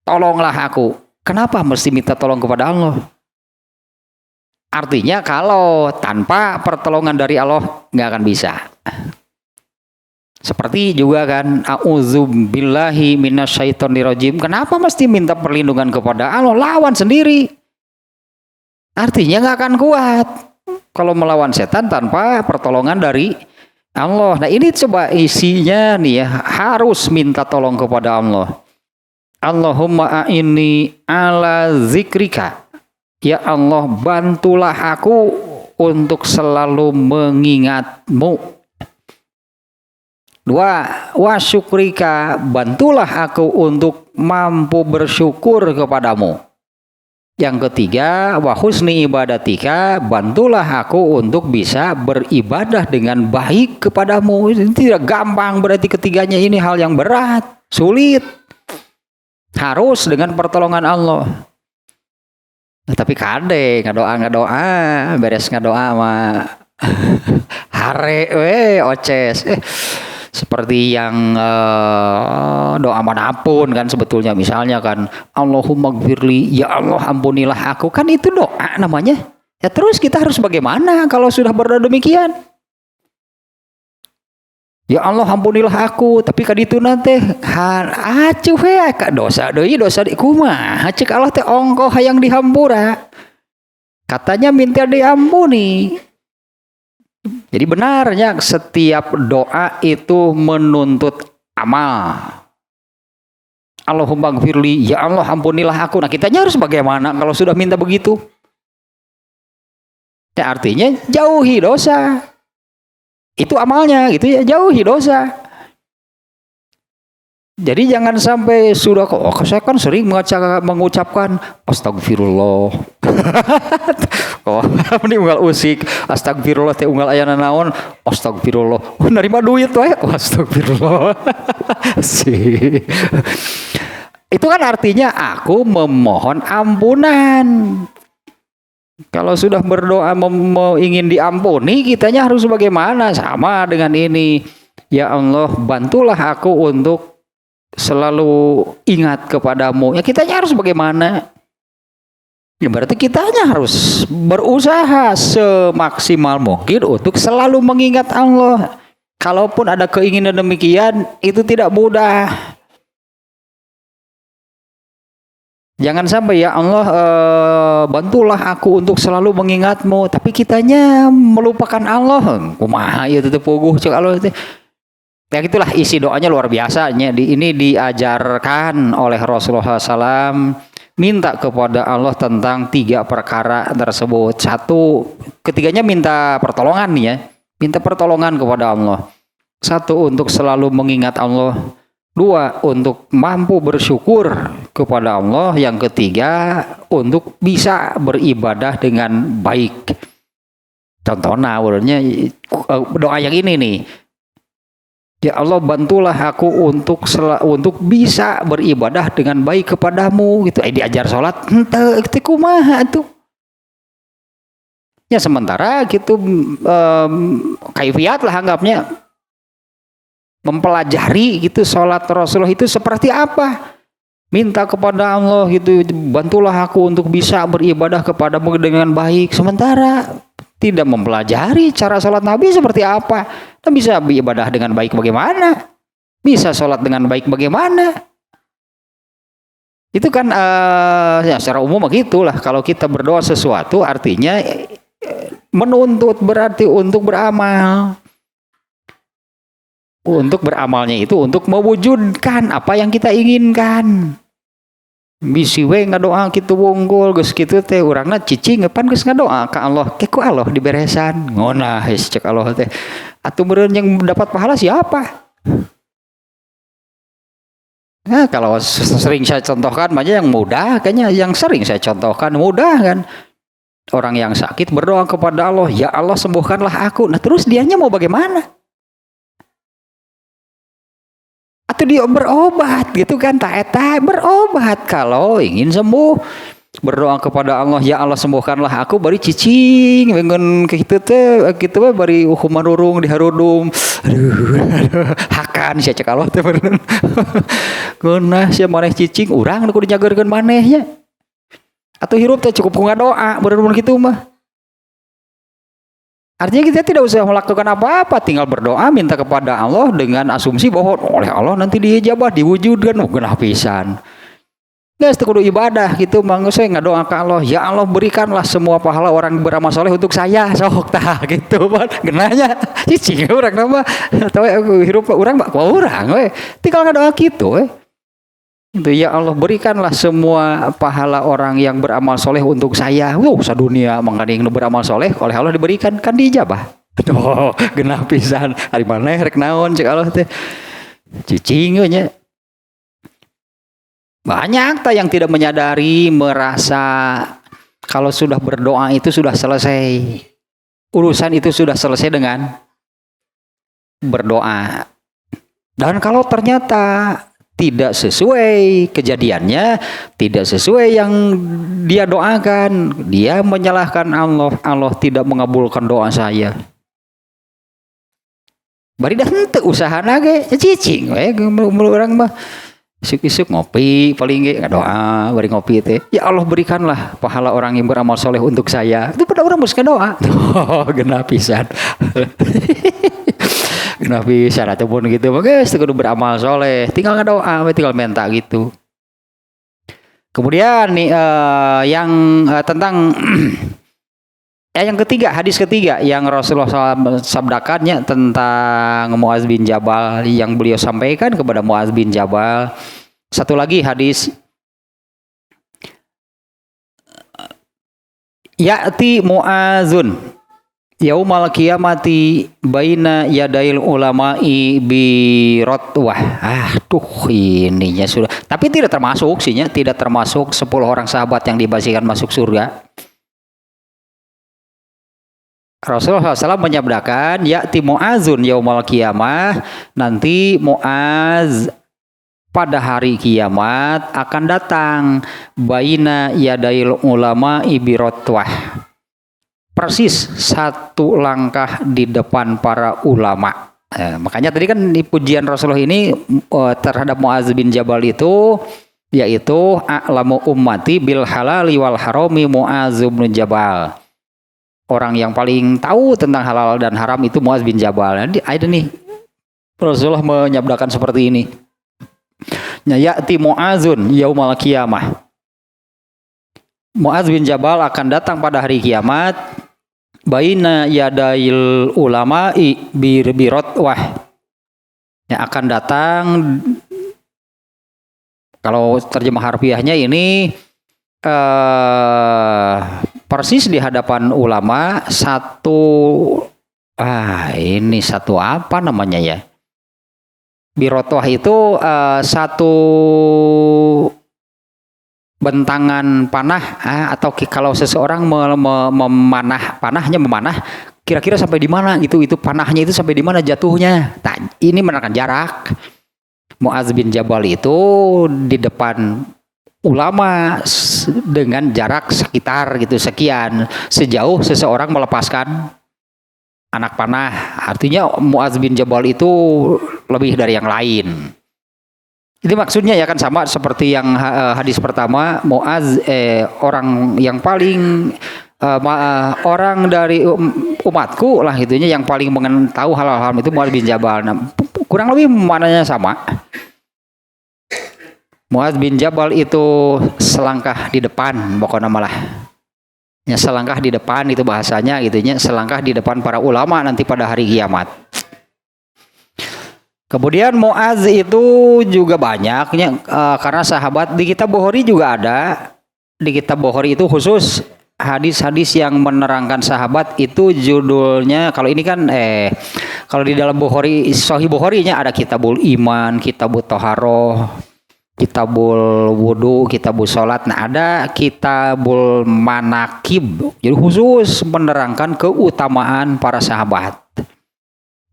tolonglah aku. Kenapa mesti minta tolong kepada Allah? Artinya kalau tanpa pertolongan dari Allah nggak akan bisa. Seperti juga kan, a'udzubillahi minasyaitonirrajim. Kenapa mesti minta perlindungan kepada Allah? Lawan sendiri. Artinya nggak akan kuat kalau melawan setan tanpa pertolongan dari Allah. Nah, ini coba isinya nih ya, harus minta tolong kepada Allah. Allahumma a'inni ala zikrika. Ya Allah, bantulah aku untuk selalu mengingatmu. Dua, wa syukrika, bantulah aku untuk mampu bersyukur kepadamu. Yang ketiga, wa husni ibadatika, bantulah aku untuk bisa beribadah dengan baik kepadamu. Ini tidak gampang, berarti ketiganya ini hal yang berat, sulit. Harus dengan pertolongan Allah. Nah, tapi kade ngadoa beres ngadoa mah hare oces seperti yang doa manapun kan sebetulnya, misalnya kan Allahumma gfirli, ya Allah ampunilah aku, kan itu doa namanya ya. Terus kita harus bagaimana kalau sudah berdoa demikian? Ya Allah ampunilah aku, tapi kaditu nanti acuh ya kak dosa di kumaha cek Allah teh ongkoh hayang dihampura, katanya minta diampuni. Jadi benarnya setiap doa itu menuntut amal. Allahumma gfirli, ya Allah ampunilah aku. Nah, kitanya harus bagaimana kalau sudah minta begitu? Ya artinya jauhi dosa. Itu amalnya gitu ya, jauhi dosa. Jadi jangan sampai sudah saya kan sering mengucapkan astagfirullah. Oh, ini unggal usik astagfirullah teh unggal aya naon astagfirullah. Oh, nerima duit wae astagfirullah. Sih. Itu kan artinya aku memohon ampunan. Kalau sudah berdoa ingin diampuni, kitanya harus bagaimana? Sama dengan ini. Ya Allah, bantulah aku untuk selalu ingat kepadamu. Ya kitanya harus bagaimana? Ya berarti kitanya harus berusaha semaksimal mungkin untuk selalu mengingat Allah. Kalaupun ada keinginan demikian, itu tidak mudah. Jangan sampai ya Allah bantulah aku untuk selalu mengingatmu, tapi kitanya melupakan Allah. Kumaha ya tetep puguh cek Allah teh. Ya gitulah isi doanya luar biasanya. Ini diajarkan oleh Rasulullah SAW minta kepada Allah tentang 3 perkara tersebut. 1, ketiganya minta pertolongan nih ya. Minta pertolongan kepada Allah. 1, untuk selalu mengingat Allah. 2, untuk mampu bersyukur kepada Allah. Yang ketiga, untuk bisa beribadah dengan baik. Contohnya, doa yang ini nih. Ya Allah, bantulah aku untuk bisa beribadah dengan baik kepadamu gitu. Diajar sholat, ente kumaha tuh. Ya sementara gitu kaifiat lah anggapnya, mempelajari gitu sholat Rasulullah itu seperti apa. Minta kepada Allah gitu, bantulah aku untuk bisa beribadah kepadamu dengan baik. Sementara tidak mempelajari cara sholat Nabi seperti apa. Kita bisa beribadah dengan baik bagaimana? Bisa sholat dengan baik bagaimana? Itu kan ya secara umum begitulah. Kalau kita berdoa sesuatu artinya menuntut, berarti untuk beramal. Untuk beramalnya itu untuk mewujudkan apa yang kita inginkan. Bisi we ngadoa kitu wunggul geus kitu teh urangna cicing pan geus ngadoa ka Allah ke ku Allah diberesan ngonah geus cek Allah teh atuh meureun yang dapat pahala siapa. Nah kalau sering saya contohkan aja yang mudah, kayaknya yang sering saya contohkan mudah kan. Orang yang sakit berdoa kepada Allah, ya Allah sembuhkanlah aku. Nah terus dianya mau bagaimana? Atau dia berobat gitu kan, tak berobat kalau ingin sembuh, berdoa kepada Allah, ya Allah sembuhkanlah aku, bari cicing dengan kitu teh kitu we bari humarurung diharudum, aduh hakan sia cek Allah teh bener geunah sia maneh cicing urang kudu nyageurkeun manehnya atau hirup teh cukup ku ngadoa bener-bener kitu mah. Artinya kita tidak usah melakukan apa-apa, tinggal berdoa minta kepada Allah dengan asumsi bahwa oleh Allah nanti diijabah, diwujudkan. Genah pisan. Guys, itu kudu ibadah gitu, mangga saya ngadoa ke Allah, ya Allah berikanlah semua pahala orang beramal soleh untuk saya, sok tah gitu, genahnya cicing urang nama, tahu aku hirup urang bak urang we, tinggal ngadoa gitu we. Itu ya Allah berikanlah semua pahala orang yang beramal soleh untuk saya. Sadunia mangkading nu beramal soleh oleh Allah diberikan kan diijabah. Oh, genah pisan. Ari maneh rek naon cek Allah teh. Cicing nya. Banyak yang tidak menyadari, merasa kalau sudah berdoa itu sudah selesai. Urusan itu sudah selesai dengan berdoa. Dan kalau ternyata tidak sesuai kejadiannya, tidak sesuai yang dia doakan, dia menyalahkan Allah. Allah tidak mengabulkan doa saya. Bari dah henteu usahana ge cicing we urang mah isuk-isuk ngopi paling ge ngadoa bari ngopi teh. Ya Allah berikanlah pahala orang yang beramal soleh untuk saya. Itu pada urang geus ngadoa. Oh, genah pisan. Kenapa syaratnya pun gitu, guys, kudu beramal soleh, tinggal ngadoa, tinggal minta gitu. Kemudian nih yang tentang yang ketiga, hadis ketiga yang Rasulullah SAW sabdakannya tentang Muaz bin Jabal yang beliau sampaikan kepada Muaz bin Jabal. Satu lagi hadis, ya'ti Muazun yaumal qiyamati baina yadail ulama'i bi rotwah. Ininya sudah. Tapi tidak termasuk sihnya, tidak termasuk 10 orang sahabat yang dibasikan masuk surga. Rasulullah SAW menyabdakan, ya'ti Muazun yaumal qiyamah, nanti Muaz pada hari kiamat akan datang baina yadail ulama'i bi rotwah. Persis satu langkah di depan para ulama. Makanya tadi kan di pujian Rasulullah ini terhadap Muaz bin Jabal itu yaitu a'lamu ummati bil halali wal harami Muaz bin Jabal. Orang yang paling tahu tentang halal dan haram itu Muaz bin Jabal. Jadi ada nih Rasulullah menyabdakan seperti ini. Ya'ti Muazun yaumal qiyamah. Muaz bin Jabal akan datang pada hari kiamat baina yadail ulama'i birotwah, yang akan datang, kalau terjemah harfiahnya ini eh persis di hadapan ulama ini satu apa namanya ya? Birotoh itu satu bentangan panah atau kalau seseorang memanah panahnya memanah kira-kira sampai di mana gitu, itu panahnya itu sampai di mana jatuhnya. Nah, ini menekan jarak. Muaz bin Jabal itu di depan ulama dengan jarak sekitar gitu sekian, sejauh seseorang melepaskan anak panah. Artinya Muaz bin Jabal itu lebih dari yang lain. Itu maksudnya ya kan, sama seperti yang hadis pertama, Muaz orang yang paling orang dari umatku lah gitunya, yang paling tahu hal-hal itu Muaz bin Jabal. Nah, kurang lebih maknanya sama. Muaz bin Jabal itu selangkah di depan, pokoknya malah ya selangkah di depan itu bahasanya gitunya, selangkah di depan para ulama nanti pada hari kiamat. Kemudian Muaz itu juga banyaknya karena sahabat. Di kitab Bukhari juga ada. Di kitab Bukhari itu khusus hadis-hadis yang menerangkan sahabat, itu judulnya, kalau ini kan kalau di dalam Bukhari, Sahih Bukhari-nya ada Kitabul Iman, Kitabul Toharoh, Kitabul Wudu, Kitabul Sholat. Nah, ada Kitabul Manakib, jadi khusus menerangkan keutamaan para sahabat.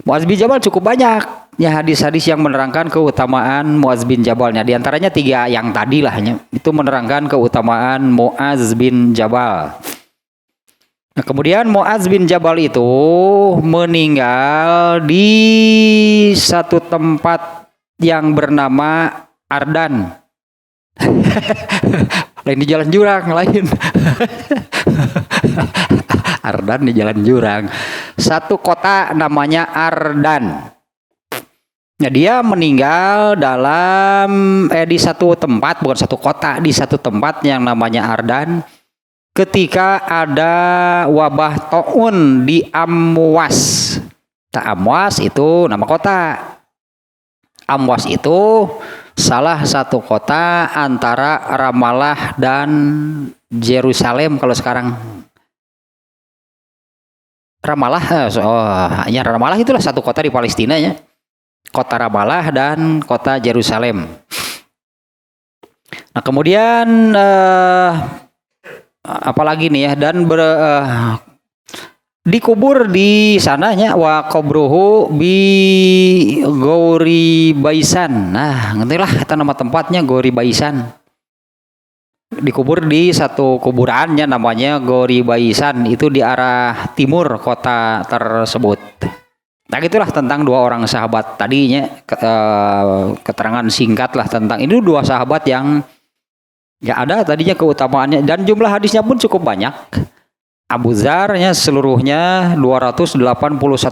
Muaz bin Jabal cukup banyak ya hadis-hadis yang menerangkan keutamaan Muaz bin Jabalnya. Di antaranya 3 yang tadi lah ya, itu menerangkan keutamaan Muaz bin Jabal. Nah, kemudian Muaz bin Jabal itu meninggal di satu tempat yang bernama Ardan. Lain di jalan jurang lain. Ardan di jalan jurang. Satu kota namanya Ardan. Nah, dia meninggal dalam di satu tempat, bukan satu kota, di satu tempat yang namanya Ardan, ketika ada wabah taun di Amwas. Nah, Amwas itu nama kota. Amwas itu salah satu kota antara Ramallah dan Yerusalem kalau sekarang. Ramallah, ya Ramallah itulah satu kota di Palestina ya. Kota Ramallah dan kota Yerusalem. Nah, kemudian apalagi nih ya, dan dikubur di sananya wa qabruhu bi Gori Baisan. Nah, ngentilah kata nama tempatnya Gori Baisan. Dikubur di satu kuburannya namanya Gori Baisan, itu di arah timur kota tersebut. Nah, itulah tentang 2 orang sahabat tadinya, keterangan singkat lah tentang ini 2 sahabat yang ya ada tadinya keutamaannya, dan jumlah hadisnya pun cukup banyak. Abu Dzar-nya seluruhnya 281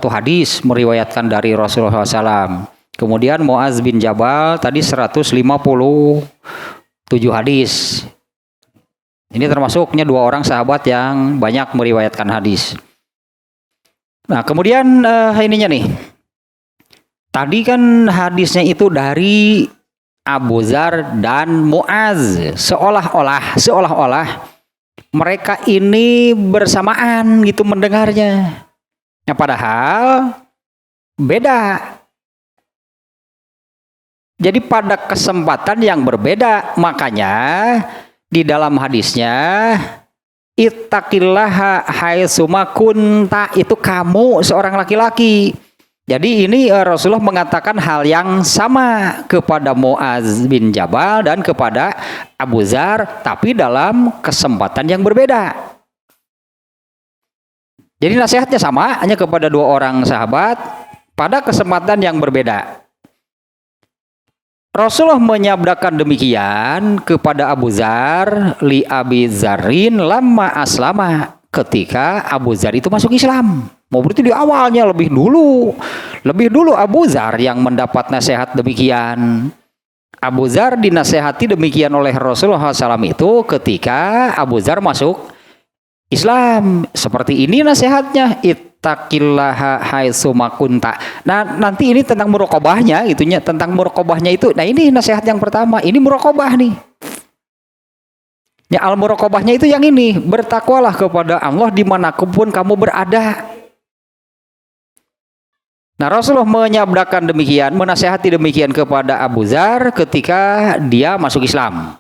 hadis meriwayatkan dari Rasulullah SAW. Kemudian Muaz bin Jabal tadi 157 hadis. Ini termasuknya 2 orang sahabat yang banyak meriwayatkan hadis. Nah, kemudian ininya nih. Tadi kan hadisnya itu dari Abu Dzar dan Muaz. Seolah-olah mereka ini bersamaan gitu mendengarnya. Nah, padahal beda. Jadi pada kesempatan yang berbeda, makanya di dalam hadisnya ittaqillaha haitsuma kunta, itu kamu seorang laki-laki. Jadi ini Rasulullah mengatakan hal yang sama kepada Muaz bin Jabal dan kepada Abu Dzar, tapi dalam kesempatan yang berbeda. Jadi nasihatnya sama, hanya kepada 2 orang sahabat pada kesempatan yang berbeda. Rasulullah menyabdakan demikian kepada Abu Dzar, li Abi Dzarin lamma aslama, ketika Abu Dzar itu masuk Islam. Mau berarti di awalnya lebih dulu Abu Dzar yang mendapat nasihat demikian. Abu Dzar dinasehati demikian oleh Rasulullah SAW itu ketika Abu Dzar masuk Islam. Seperti ini nasihatnya, ittaqillaha haitsuma kunta. Nah, nanti ini tentang muraqabahnya gitunya, tentang muraqabahnya itu. Nah, ini nasihat yang pertama, ini muraqabah nih. Ya al-muraqabahnya itu yang ini, bertakwalah kepada Allah dimanapun kamu berada. Nah Rasulullah menyabdakan demikian, menasihati demikian kepada Abu Dzar ketika dia masuk Islam.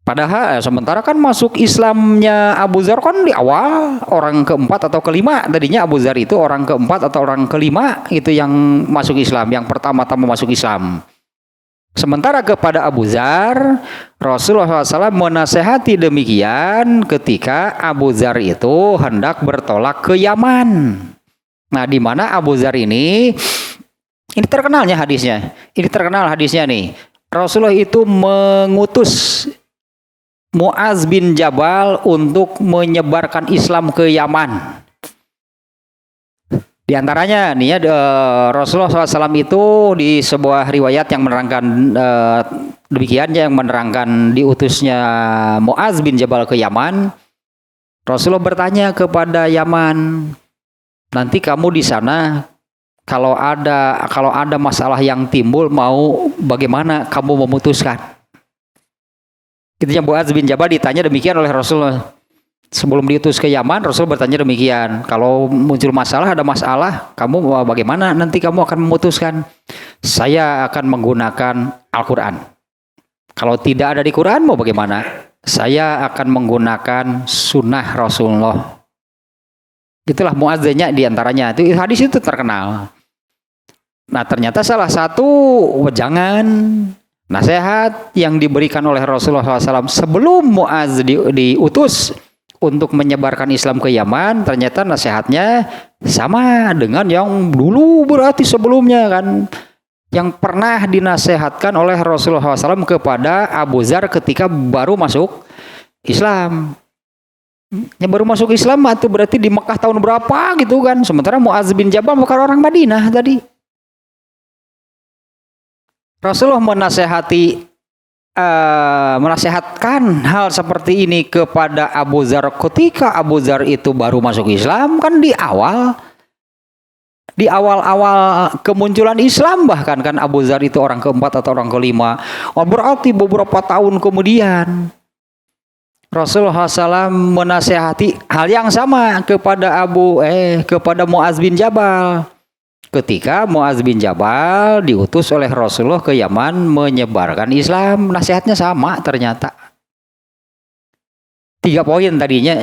Padahal sementara kan masuk Islamnya Abu Dzar kan di awal orang keempat atau kelima. Tadinya Abu Dzar itu orang keempat atau orang kelima itu yang masuk Islam, yang pertama-tama masuk Islam. Sementara kepada Abu Dzar, Rasulullah SAW menasehati demikian ketika Abu Dzar itu hendak bertolak ke Yaman. Nah, di mana Abu Dzar ini terkenalnya hadisnya. Ini terkenal hadisnya nih. Rasulullah itu mengutus Muaz bin Jabal untuk menyebarkan Islam ke Yaman. Di antaranya nih ya Rasulullah SAW itu di sebuah riwayat yang menerangkan demikian, yang menerangkan diutusnya Muaz bin Jabal ke Yaman. Rasulullah bertanya kepada Yaman, nanti kamu di sana kalau ada masalah yang timbul mau bagaimana kamu memutuskan? Ketika Muaz bin Jabal ditanya demikian oleh Rasulullah. Sebelum diutus ke Yaman, Rasul bertanya demikian. Kalau muncul masalah, ada masalah, kamu bagaimana? Nanti kamu akan memutuskan. Saya akan menggunakan Al-Quran. Kalau tidak ada di Quran, mau bagaimana? Saya akan menggunakan sunnah Rasulullah. Itulah muadznya diantaranya. Itu hadis itu terkenal. Nah ternyata salah satu wejangan nasihat yang diberikan oleh Rasulullah SAW sebelum Muaz diutus untuk menyebarkan Islam ke Yaman, ternyata nasihatnya sama dengan yang dulu berarti sebelumnya kan, yang pernah dinasehatkan oleh Rasulullah SAW kepada Abu Dzar ketika baru masuk Islam. Yang baru masuk Islam itu berarti di Mekah tahun berapa gitu kan, sementara Muaz bin Jabal bukan orang Madinah tadi. Rasulullah menasehatkan hal seperti ini kepada Abu Dzar ketika Abu Dzar itu baru masuk Islam kan di awal kemunculan Islam, bahkan kan Abu Dzar itu orang keempat atau orang kelima. Oh, berarti beberapa tahun kemudian Rasulullah SAW menasehati hal yang sama kepada Muaz bin Jabal. Ketika Muaz bin Jabal diutus oleh Rasulullah ke Yaman menyebarkan Islam, nasihatnya sama ternyata. 3 poin tadinya.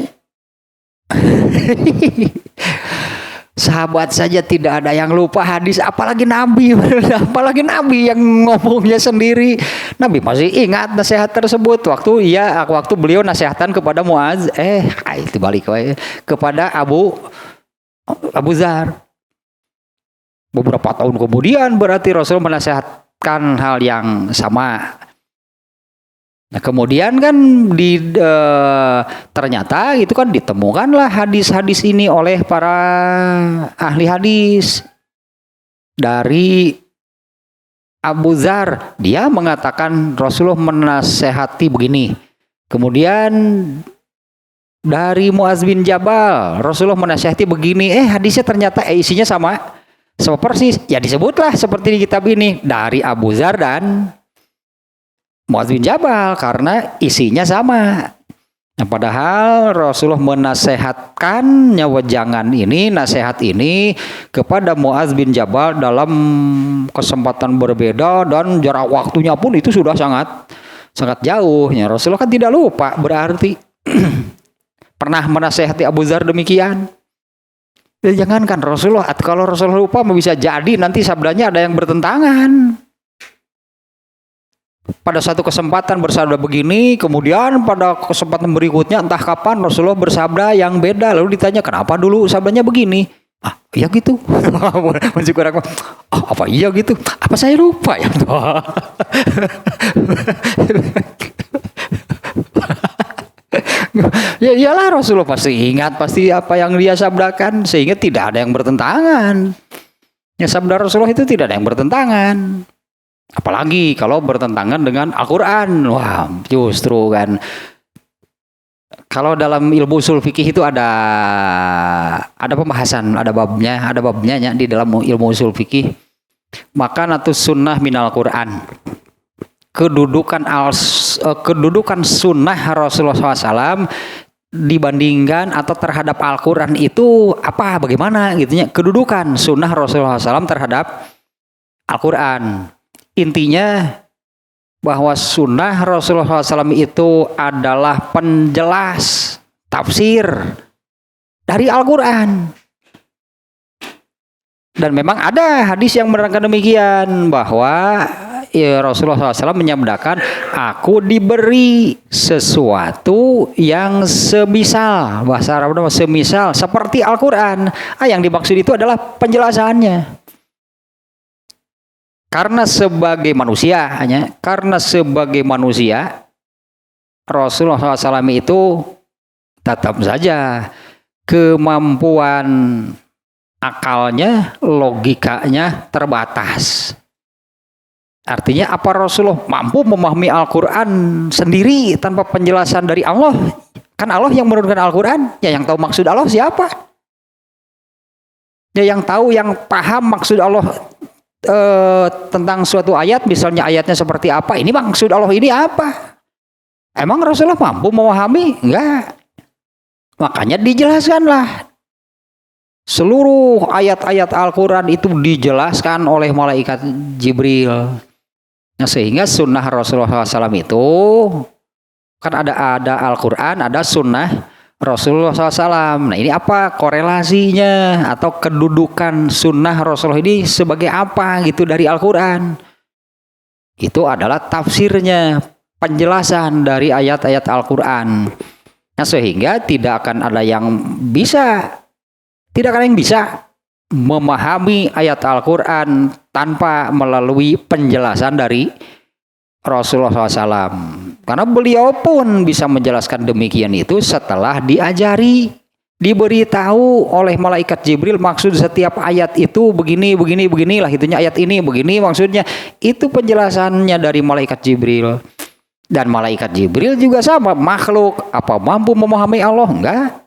Sahabat saja tidak ada yang lupa hadis, apalagi Nabi. Apalagi Nabi yang ngomongnya sendiri. Nabi masih ingat nasihat tersebut waktu beliau nasihatan kepada Muaz, itu balik kepada Abu Dzar. Beberapa tahun kemudian berarti Rasul menasihatkan hal yang sama. Nah kemudian kan ternyata itu kan ditemukanlah hadis-hadis ini oleh para ahli hadis. Dari Abu Dzar, dia mengatakan Rasulullah menasehati begini. Kemudian dari Muaz bin Jabal, Rasulullah menasehati begini. Hadisnya ternyata isinya sama persis. Ya disebutlah seperti di kitab ini dari Abu Dzar dan Muaz bin Jabal karena isinya sama. Nah, padahal Rasulullah menasehatkan nasihat ini kepada Muaz bin Jabal dalam kesempatan berbeda dan jarak waktunya pun itu sudah sangat jauh. Ya, Rasulullah kan tidak lupa berarti pernah menasehati Abu Dzar demikian. Jangankan Rasulullah, kalau Rasulullah lupa bisa jadi nanti sabdanya ada yang bertentangan. Pada satu kesempatan bersabda begini, kemudian pada kesempatan berikutnya entah kapan Rasulullah bersabda yang beda. Lalu ditanya kenapa dulu sabdanya begini? Iya gitu. Masih kurang. Apa iya gitu? Apa saya lupa ya? Ya iyalah Rasulullah pasti ingat pasti apa yang dia sabdakan sehingga tidak ada yang bertentangan. Ya sabda Rasulullah itu tidak ada yang bertentangan. Apalagi kalau bertentangan dengan Al-Quran. Wah justru kan. Kalau dalam ilmu usul fikih itu ada pembahasan, ada babnya di dalam ilmu usul fikih. Maka natus sunnah minal Quran. kedudukan sunnah Rasulullah SAW dibandingkan atau terhadap Al-Quran itu apa, bagaimana gitunya kedudukan sunnah Rasulullah SAW terhadap Al-Quran. Intinya bahwa sunnah Rasulullah SAW itu adalah penjelas tafsir dari Al-Quran. Dan memang ada hadis yang menerangkan demikian, bahwa ya, Rasulullah SAW menyabdakan, aku diberi sesuatu yang semisal, bahasa Arabnya semisal, seperti Al-Quran. Yang dimaksud itu adalah penjelasannya. Karena sebagai manusia, Rasulullah SAW itu tetap saja kemampuan akalnya, logikanya terbatas. Artinya apa, Rasulullah mampu memahami Al-Quran sendiri tanpa penjelasan dari Allah? Kan Allah yang menurunkan Al-Quran. Ya, yang tahu maksud Allah siapa? Ya, yang tahu, yang paham maksud Allah tentang suatu ayat, misalnya ayatnya seperti apa, ini maksud Allah ini apa? Emang Rasulullah mampu memahami? Enggak. Makanya dijelaskanlah. Seluruh ayat-ayat Al-Quran itu dijelaskan oleh malaikat Jibril. Nah, sehingga sunnah Rasulullah SAW itu kan ada Al-Quran, ada sunnah Rasulullah SAW. Nah, ini apa korelasinya atau kedudukan sunnah Rasulullah ini sebagai apa gitu dari Al-Quran? Itu adalah tafsirnya, penjelasan dari ayat-ayat Al-Quran. Nah, sehingga tidak akan ada yang bisa memahami ayat Al-Quran tanpa melalui penjelasan dari Rasulullah SAW. Karena beliau pun bisa menjelaskan demikian itu setelah diajari, diberitahu oleh malaikat Jibril maksud setiap ayat itu beginilah itunya, ayat ini begini maksudnya. Itu penjelasannya dari malaikat Jibril. Dan malaikat Jibril juga sama, makhluk, apa mampu memahami Allah? Enggak.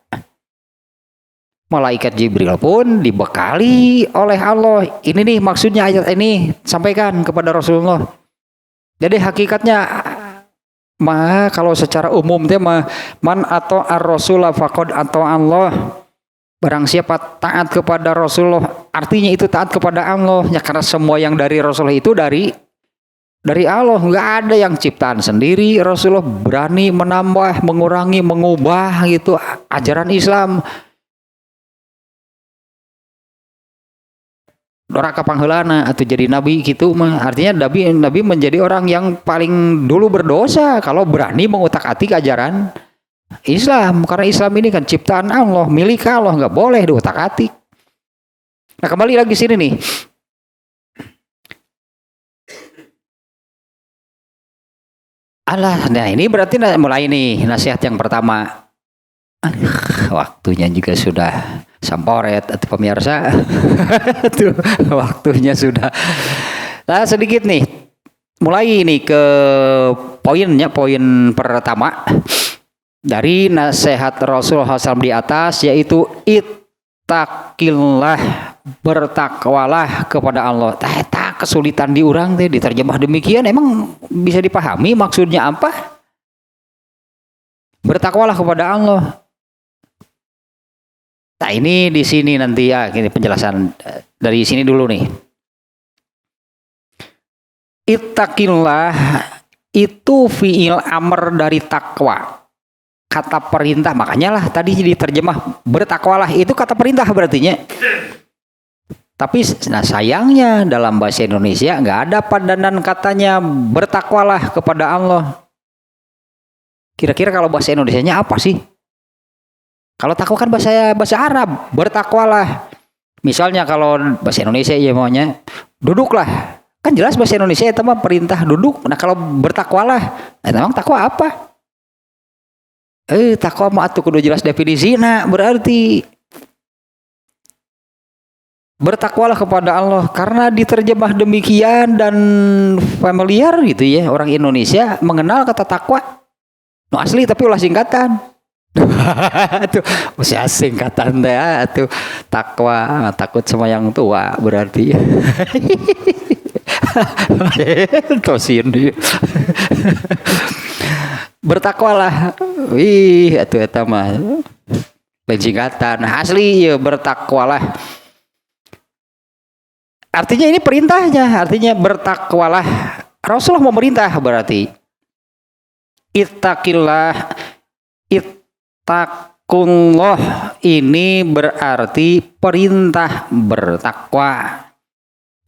Malaikat Jibril pun dibekali oleh Allah. Ini nih maksudnya ayat ini, sampaikan kepada Rasulullah. Jadi hakikatnya kalau secara umum tema man atau ar-rasulah faqad atau Allah. Barang siapa taat kepada Rasulullah, artinya itu taat kepada Allah. Ya, karena semua yang dari Rasulullah itu dari Allah. Nggak ada yang ciptaan sendiri. Rasulullah berani menambah, mengurangi, mengubah gitu ajaran Islam. Doraka pangheulana atau jadi nabi gitu mah, artinya nabi menjadi orang yang paling dulu berdosa kalau berani mengutak-atik ajaran Islam, karena Islam ini kan ciptaan Allah, milik Allah, nggak boleh diutak-atik. Nah, kembali lagi sini nih, nah ini berarti mulai nih nasihat yang pertama. Waktunya juga sudah samporet atau pemirsa. Tuh, waktunya sudah. Nah, sedikit nih. Mulai nih ke poinnya, poin pertama dari nasihat Rasulullah SAW di atas, yaitu ittaqillah, bertakwalah kepada Allah. Tak kesulitan diurang teh, diterjemah demikian, emang bisa dipahami maksudnya apa? Bertakwalah kepada Allah. Nah, ini di sini nanti ya, ini penjelasan dari sini dulu nih. Ittaqillah itu fiil amr dari takwa, kata perintah, makanya lah tadi diterjemah bertakwalah itu kata perintah berartinya. Tapi nah sayangnya dalam bahasa Indonesia nggak ada padanan katanya bertakwalah kepada Allah. Kira-kira kalau bahasa Indonesianya apa sih? Kalau takwa kan bahasa Arab, bertakwalah. Misalnya kalau bahasa Indonesia ya maunya duduklah. Kan jelas bahasa Indonesia itu mah perintah duduk. Nah, kalau bertakwalah, memang takwa apa? Takwa mah atuh kudu jelas definisi. Nah, berarti bertakwalah kepada Allah, karena diterjemah demikian dan familiar gitu ya. Orang Indonesia mengenal kata takwa. No asli tapi ulah singkatan. Tuh masih singkatan teh tuh takwa, takut sama yang tua berarti. Tosin. Bertakwalah. Wih, atuh eta mah. Lain singkatan. Asli ya bertakwalah. Artinya ini perintahnya, artinya bertakwalah. Rasulullah memerintah berarti. Ittaqillah, ittaqullah ini berarti perintah bertakwa.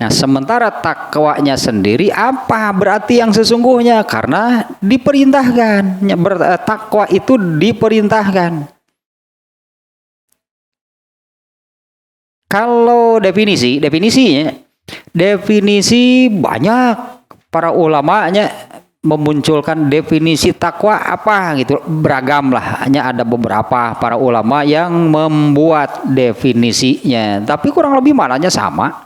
Nah, sementara takwanya sendiri apa berarti yang sesungguhnya? Karena diperintahkan. Takwa itu diperintahkan. Kalau definisi banyak para ulamanya memunculkan definisi takwa apa gitu, beragam lah. Hanya ada beberapa para ulama yang membuat definisinya, tapi kurang lebih maknanya sama.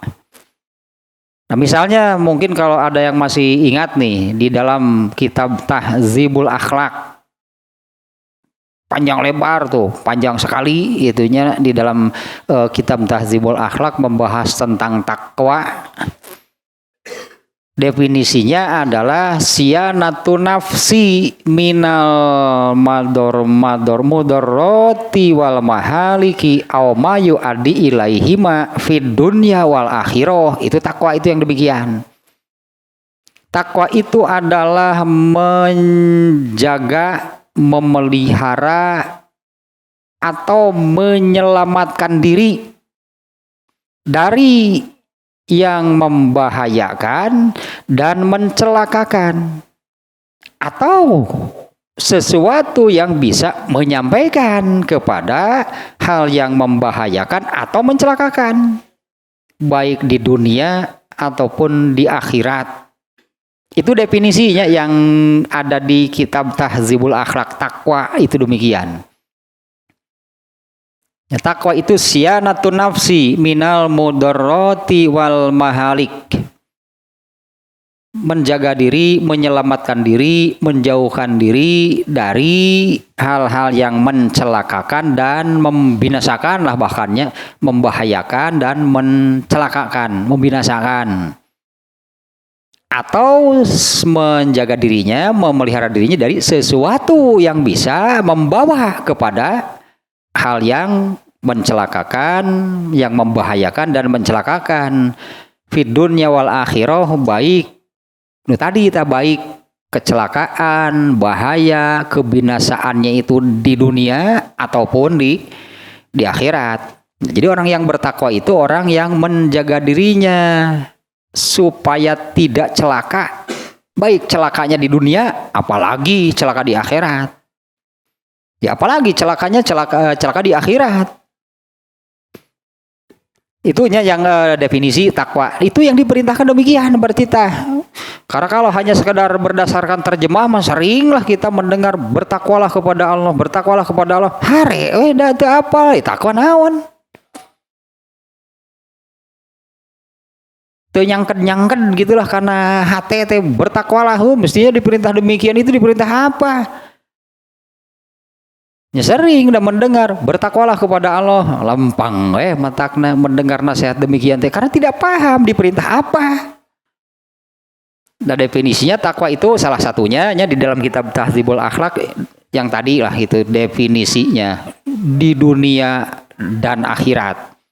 Nah, misalnya mungkin kalau ada yang masih ingat nih di dalam kitab Tahdzibul Akhlaq, panjang lebar tuh, panjang sekali itunya di dalam kitab Tahdzibul Akhlaq membahas tentang takwa. Definisinya adalah siyanatun nafsi minal mudarrati wal mahaliki aw ma yu'addi ilaihima fid dunya wal akhirah. Itu takwa, itu yang demikian. Takwa itu adalah menjaga, memelihara atau menyelamatkan diri dari yang membahayakan dan mencelakakan, atau sesuatu yang bisa menyampaikan kepada hal yang membahayakan atau mencelakakan, baik di dunia ataupun di akhirat. Itu definisinya yang ada di kitab Tahdzibul Akhlaq. Takwa itu demikian. Ya, takwa itu siyanatun nafsi minal mudarrati wal mahalik. Menjaga diri, menyelamatkan diri, menjauhkan diri dari hal-hal yang mencelakakan dan membinasakan lah, bahkannya membahayakan dan mencelakakan, membinasakan. Atau menjaga dirinya, memelihara dirinya dari sesuatu yang bisa membawa kepada hal yang mencelakakan, yang membahayakan dan mencelakakan fid dunya wal akhirah, baik baik kecelakaan, bahaya, kebinasaannya itu di dunia ataupun di akhirat. Jadi orang yang bertakwa itu orang yang menjaga dirinya supaya tidak celaka, baik celakanya di dunia apalagi celaka di akhirat. Ya apalagi celakanya celaka di akhirat. Itunya yang definisi takwa. Itu yang diperintahkan demikian berarti tah. Karena kalau hanya sekedar berdasarkan terjemah, seringlah kita mendengar bertakwalah kepada Allah, bertakwalah kepada Allah. Hare, dah itu apa? Takwa naon? Teu nyangket gitulah karena hati teh bertakwalah. Mestinya diperintah demikian, itu diperintah apa? Ya sering dah mendengar bertakwalah kepada Allah, lempang matakna mendengar nasihat demikian teh karena tidak paham diperintah apa. Nah, definisinya takwa itu salah satunya di dalam kitab Tahdzibul Akhlaq yang tadi lah, itu definisinya di dunia dan akhirat.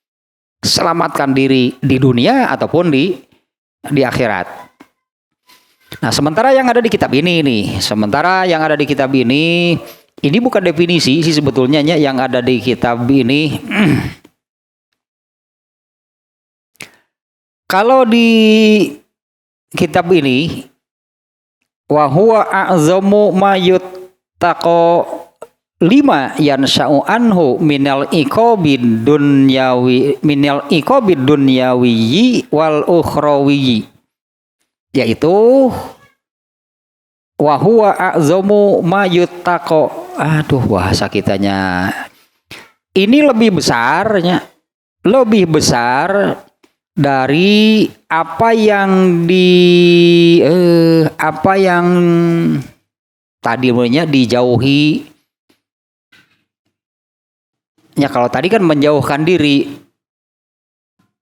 Selamatkan diri di dunia ataupun di akhirat. Nah, sementara yang ada di kitab ini ini bukan definisi sih sebetulnya yang ada di kitab ini. Kalau di kitab ini, wa huwa a'zamu ma yuttaqo 5 yansha'u anhu minal iqabid dunyawi wal ukhrawi, yaitu wa huwa a'zamu ma yuttaqo. Aduh, bahasa kitanya ini lebih besar dari apa yang tadi dijauhi. Ya kalau tadi kan menjauhkan diri,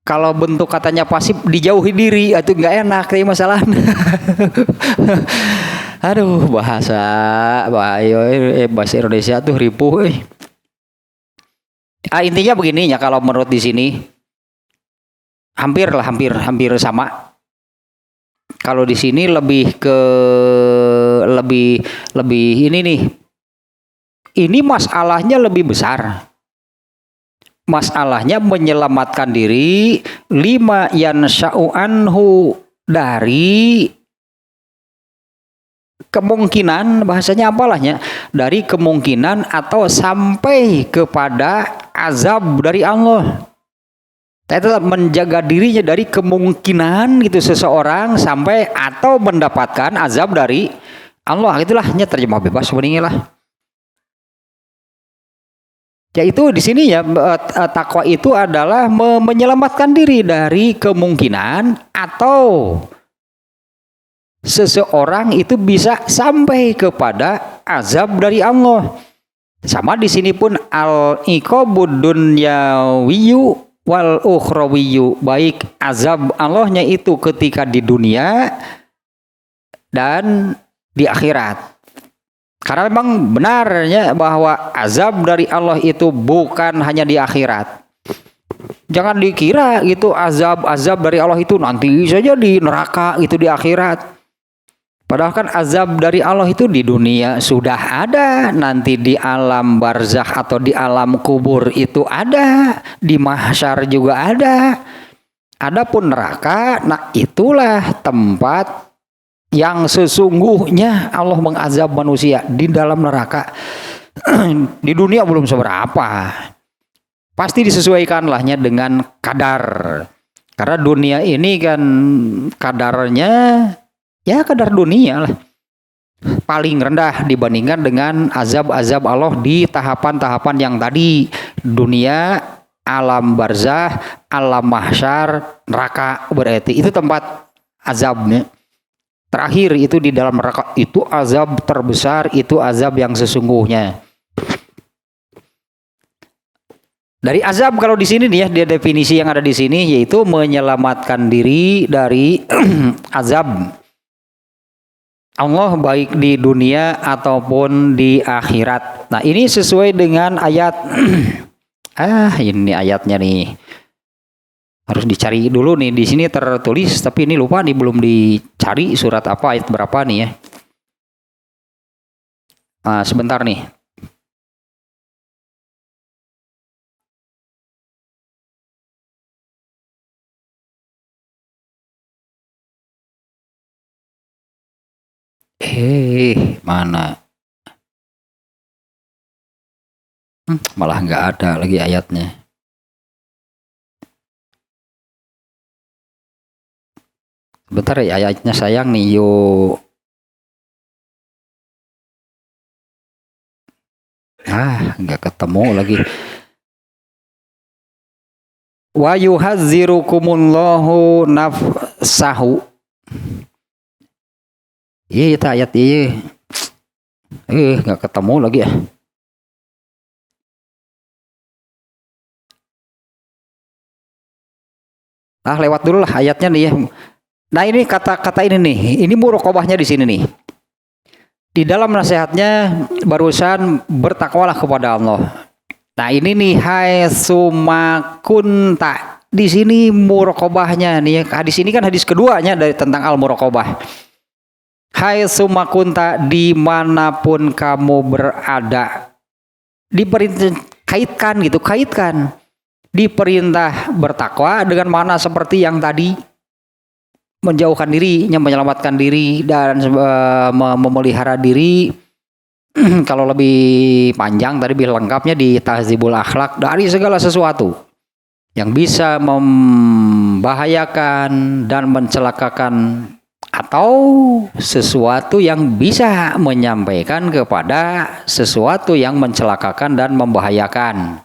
Kalau bentuk katanya pasif dijauhi diri, itu nggak enak kayak masalah. Aduh, bahasa Indonesia tuh ripuh. Intinya begini ya, kalau menurut di sini hampir sama. Kalau di sini lebih ini nih. Ini masalahnya lebih besar. Masalahnya menyelamatkan diri lima yansha'u anhu, dari kemungkinan, bahasanya apalahnya, dari kemungkinan atau sampai kepada azab dari Allah. Tetap menjaga dirinya dari kemungkinan gitu seseorang sampai atau mendapatkan azab dari Allah. Itulah terjemah bebas sebenarnya lah. Yaitu di sini ya, takwa itu adalah menyelamatkan diri dari kemungkinan atau seseorang itu bisa sampai kepada azab dari Allah. Sama di sini pun al-iqabud dunyawiyyu wal ukhrawiyyu, baik azab Allahnya itu ketika di dunia dan di akhirat. Karena memang benarnya bahwa azab dari Allah itu bukan hanya di akhirat. Jangan dikira gitu azab dari Allah itu nanti saja di neraka, itu di akhirat. Padahal kan azab dari Allah itu di dunia sudah ada, nanti di alam barzakh atau di alam kubur itu ada, di mahsyar juga ada. Adapun neraka, nah itulah tempat yang sesungguhnya Allah mengazab manusia di dalam neraka. Di dunia belum seberapa. Pasti disesuaikanlahnya dengan kadar. Karena dunia ini kan kadarnya ya kadar dunia lah. Paling rendah dibandingkan dengan azab-azab Allah di tahapan-tahapan yang tadi. Dunia, alam barzakh, alam mahsyar, neraka, berarti itu tempat azabnya. Terakhir itu di dalam neraka, itu azab terbesar, itu azab yang sesungguhnya. Dari azab kalau di sini nih ya, dia definisi yang ada di sini yaitu menyelamatkan diri dari azab Allah baik di dunia ataupun di akhirat. Nah, ini sesuai dengan ayat ini ayatnya nih. Harus dicari dulu nih, di sini tertulis tapi ini lupa nih, belum dicari surat apa, ayat berapa nih ya. Sebentar nih. Mana? Malah nggak ada lagi ayatnya. Bentar ya, ayatnya sayang nih, yuk. Nggak ketemu lagi. Wa yuhadzirukumullahu nafsahu. Iya, itu ayat iya. Nggak ketemu lagi ya. Lewat dulu lah ayatnya nih ya. Nah, ini kata-kata ini nih, ini muraqabahnya di sini nih. Di dalam nasihatnya barusan bertakwalah kepada Allah. Nah, ini nih haitsumakunta. Di sini muraqabahnya nih. Hadis ini kan hadis keduanya dari tentang al-muraqabah. Haitsumakunta, dimanapun kamu berada. Diperintah kaitkan. Diperintah bertakwa dengan mana seperti yang tadi, menjauhkan diri, menyelamatkan diri dan memelihara diri. Kalau lebih panjang tadi lebih lengkapnya di Tahdzibul Akhlaq, dari segala sesuatu yang bisa membahayakan dan mencelakakan atau sesuatu yang bisa menyampaikan kepada sesuatu yang mencelakakan dan membahayakan.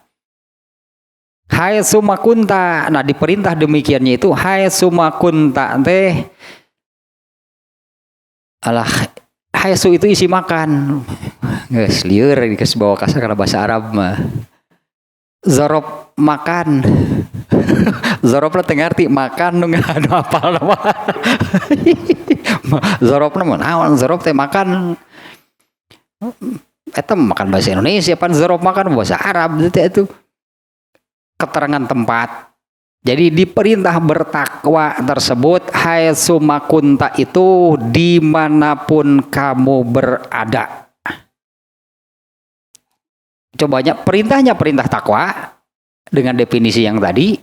Hai sumakunta, nah diperintah demikiannya itu hai sumakunta teh, alah hai su itu isi makan, nggak liur, dikasih bawa kasar karena bahasa Arab mah. Zorob makan. Zoropna teu ngarti makan nu anu apal nama. Zoropna mah naon zorop teh makan. Eta makan bahasa Indonesia pan zorop makan bahasa Arab itu keterangan tempat. Jadi di perintah bertakwa tersebut hai sumakunta itu dimanapun kamu berada. Cobanya perintahnya perintah takwa dengan definisi yang tadi.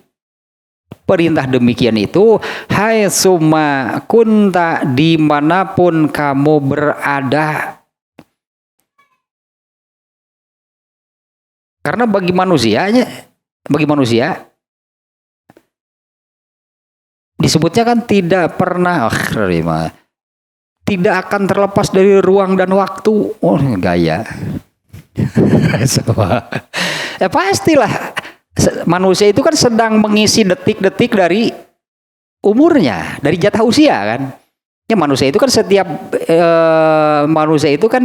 Perintah demikian itu hai sumakunta dimanapun kamu berada. Karena bagi manusia disebutnya kan tidak pernah tidak akan terlepas dari ruang dan waktu. Oh gaya. Pastilah manusia itu kan sedang mengisi detik-detik dari umurnya, dari jatah usia kan. Ya manusia itu kan setiap manusia itu kan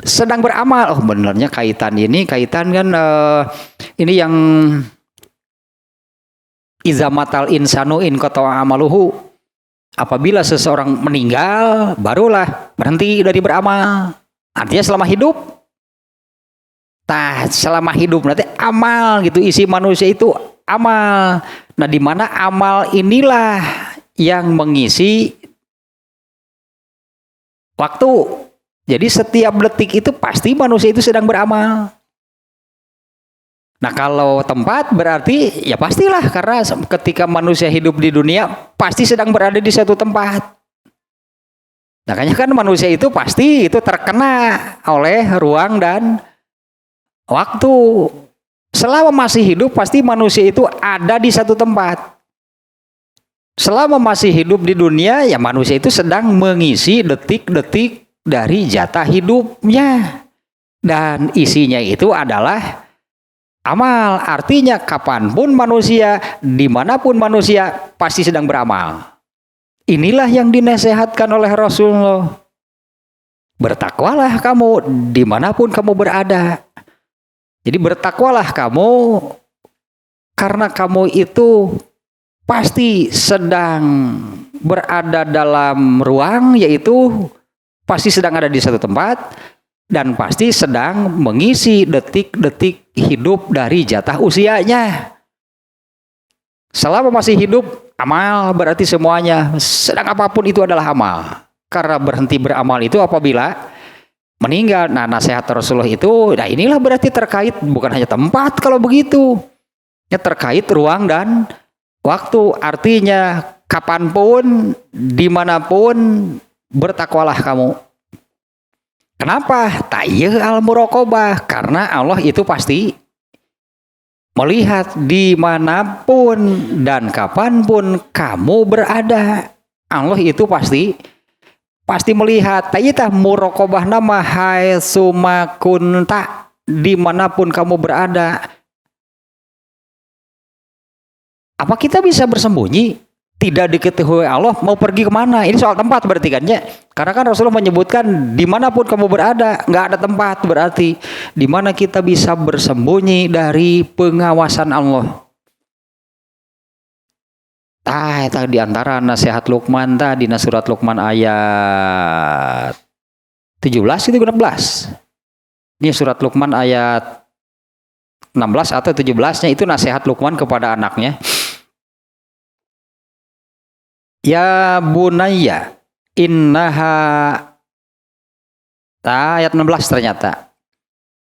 sedang beramal. Oh benarnya kaitan kan ini yang iza matal insanu in qata'a amaluhu. Apabila seseorang meninggal, barulah berhenti dari beramal. Artinya selama hidup. Selama hidup nanti amal gitu, isi manusia itu amal. Nah, di mana amal inilah yang mengisi waktu. Jadi setiap detik itu pasti manusia itu sedang beramal. Nah kalau tempat berarti ya pastilah karena ketika manusia hidup di dunia pasti sedang berada di satu tempat. Makanya kan manusia itu pasti itu terkena oleh ruang dan waktu. Selama masih hidup pasti manusia itu ada di satu tempat. Selama masih hidup di dunia ya manusia itu sedang mengisi detik-detik dari jatah hidupnya. Dan isinya itu adalah amal. Artinya kapanpun manusia, dimanapun manusia pasti sedang beramal. Inilah yang dinasehatkan oleh Rasulullah. Bertakwalah kamu dimanapun kamu berada. Jadi bertakwalah kamu karena kamu itu pasti sedang berada dalam ruang, yaitu pasti sedang ada di satu tempat. Dan pasti sedang mengisi detik-detik hidup dari jatah usianya. Selama masih hidup, amal berarti semuanya. Sedang apapun itu adalah amal. Karena berhenti beramal itu apabila meninggal. Nah nasihat Rasulullah itu, nah inilah berarti terkait bukan hanya tempat kalau begitu. Ya terkait ruang dan waktu. Artinya kapanpun, dimanapun, bertakwalah kamu. Kenapa? Ta'iyah al-muraqabah. Karena Allah itu pasti melihat dimanapun dan kapanpun kamu berada. Allah itu pasti melihat. Ta'iyah muraqabah nama hai sumakunta dimanapun kamu berada. Apa kita bisa bersembunyi? Tidak diketahui Allah mau pergi kemana? Ini soal tempat berarti kan ya? Karena kan Rasulullah menyebutkan dimanapun kamu berada, nggak ada tempat berarti di mana kita bisa bersembunyi dari pengawasan Allah. Itu di antara nasihat Luqman tadi di surat Luqman ayat 17 itu 16. Ini surat Luqman ayat 16 atau 17-nya itu nasihat Luqman kepada anaknya. Ya bunayya innaha ayat 16 ternyata.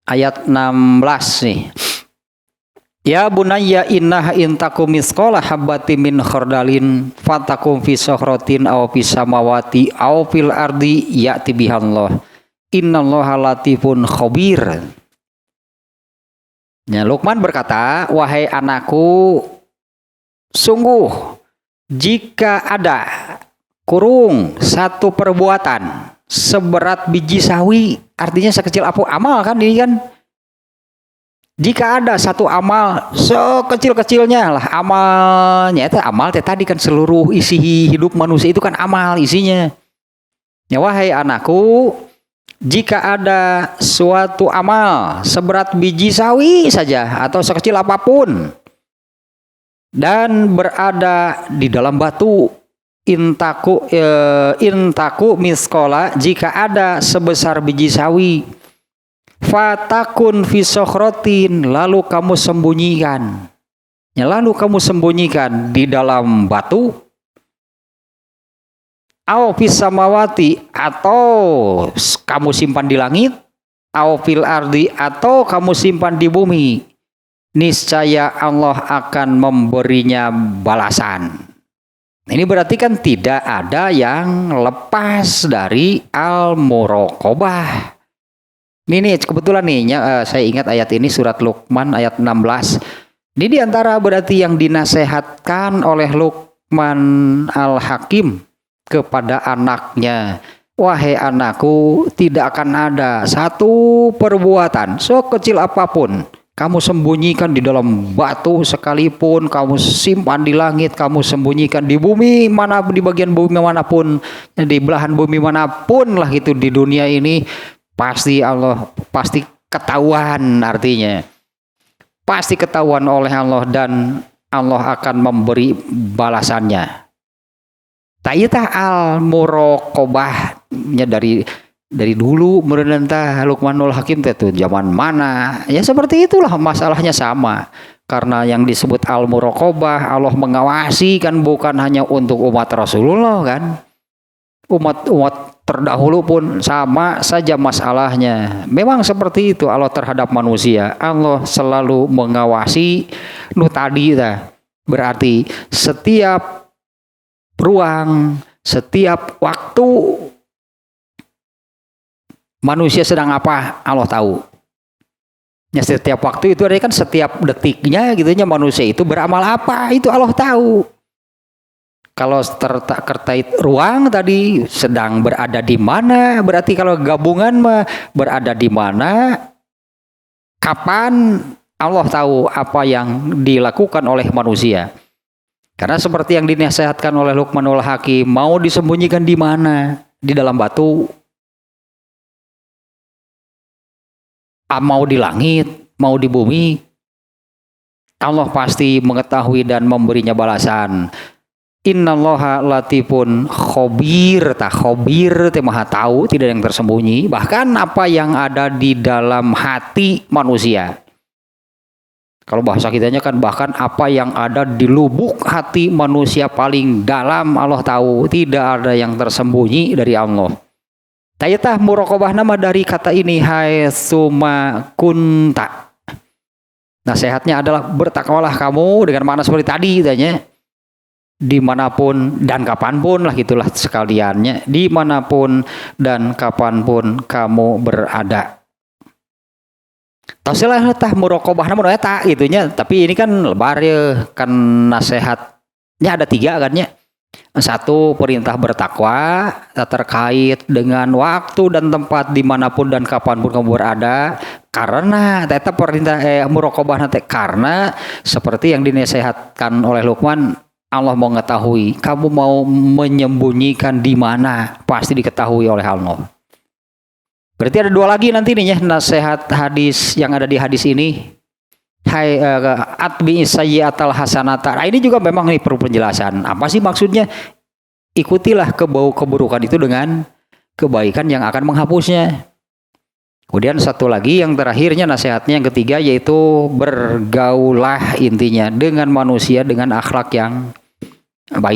Ayat 16 nih. Ya bunayya innaha intakum misqala habbatin min khardalin fatakum fi sakhratin aw fis samawati aw fil ardi ya'ti bihallah. Innallaha latifun khabir. Ya, Luqman berkata, wahai anakku, sungguh jika ada satu perbuatan seberat biji sawi, artinya sekecil apa amal kan ini kan. Jika ada satu amal sekecil-kecilnya lah amalnya, itu amal tadi kan seluruh isi hidup manusia itu kan amal isinya. Ya wahai anakku, Jika ada suatu amal seberat biji sawi saja atau sekecil apapun dan berada di dalam batu, intaku miskola, jika ada sebesar biji sawi, fatakun fisokhrotin, lalu kamu sembunyikan, di dalam batu, au fis samawati, atau kamu simpan di langit, au fil ardi, atau kamu simpan di bumi, niscaya Allah akan memberinya balasan. Ini berarti kan tidak ada yang lepas dari al-muraqabah. Ini kebetulan nih, saya ingat ayat ini surat Luqman ayat 16. Ini diantara berarti yang dinasehatkan oleh Luqman al-Hakim kepada anaknya. Wahai anakku, tidak akan ada satu perbuatan sekecil apapun kamu sembunyikan di dalam batu sekalipun, kamu simpan di langit, kamu sembunyikan di bumi mana, di bagian bumi manapun, di belahan bumi manapun lah gitu di dunia ini, pasti Allah pasti ketahuan, artinya pasti ketahuan oleh Allah dan Allah akan memberi balasannya. Ta'itah al-muraqabahnya dari dulu merendah Luqmanul Hakim itu zaman mana, ya seperti itulah masalahnya sama, karena yang disebut al-muraqabah, Allah mengawasi kan bukan hanya untuk umat Rasulullah kan, umat terdahulu pun sama saja masalahnya. Memang seperti itu Allah terhadap manusia, Allah selalu mengawasi. Tadi berarti setiap ruang, setiap waktu manusia sedang apa, Allah tahu. Ya, setiap waktu itu ada kan, setiap detiknya gitunya manusia itu beramal apa, itu Allah tahu. Kalau terkait ruang tadi sedang berada di mana, berarti kalau gabungan mah berada di mana, kapan, Allah tahu apa yang dilakukan oleh manusia. Karena seperti yang dinasihatkan oleh Luqmanul Hakim, mau disembunyikan di mana? Di dalam batu, mau di langit, mau di bumi, Allah pasti mengetahui dan memberinya balasan. Innallaha latifun khobir, khobir maha tahu, tidak ada yang tersembunyi, bahkan apa yang ada di dalam hati manusia. Kalau bahasa kitanya kan bahkan apa yang ada di lubuk hati manusia paling dalam Allah tahu, tidak ada yang tersembunyi dari Allah. Tayatah muraqabah nama dari kata ini, hai suma kunta. Nasihatnya adalah bertakwalah kamu dengan makna seperti tadi tanya. Dimanapun dan kapanpun lah gitulah sekaliannya, dimanapun dan kapanpun kamu berada. Tausilah tah muraqabah namun eta gitunya, tapi ini kan lebar ya, kan nasihatnya ada 3 kan ya. 1, perintah bertakwa terkait dengan waktu dan tempat dimanapun dan kapanpun kamu berada, karena eta perintah muraqabah nanti, karena seperti yang dinasihatkan oleh Luqman, Allah mau mengetahui, kamu mau menyembunyikan di mana, pasti diketahui oleh Allah. Berarti ada 2 lagi nanti nih ya nasihat hadis yang ada di hadis ini. Hai atbi sayyi'atal hasanata. Nah, ini juga memang ini perlu penjelasan. Apa sih maksudnya? Ikutilah keburukan itu dengan kebaikan yang akan menghapusnya. Kemudian satu lagi yang terakhirnya nasihatnya yang ketiga, yaitu bergaulah intinya dengan manusia dengan akhlak yang baik.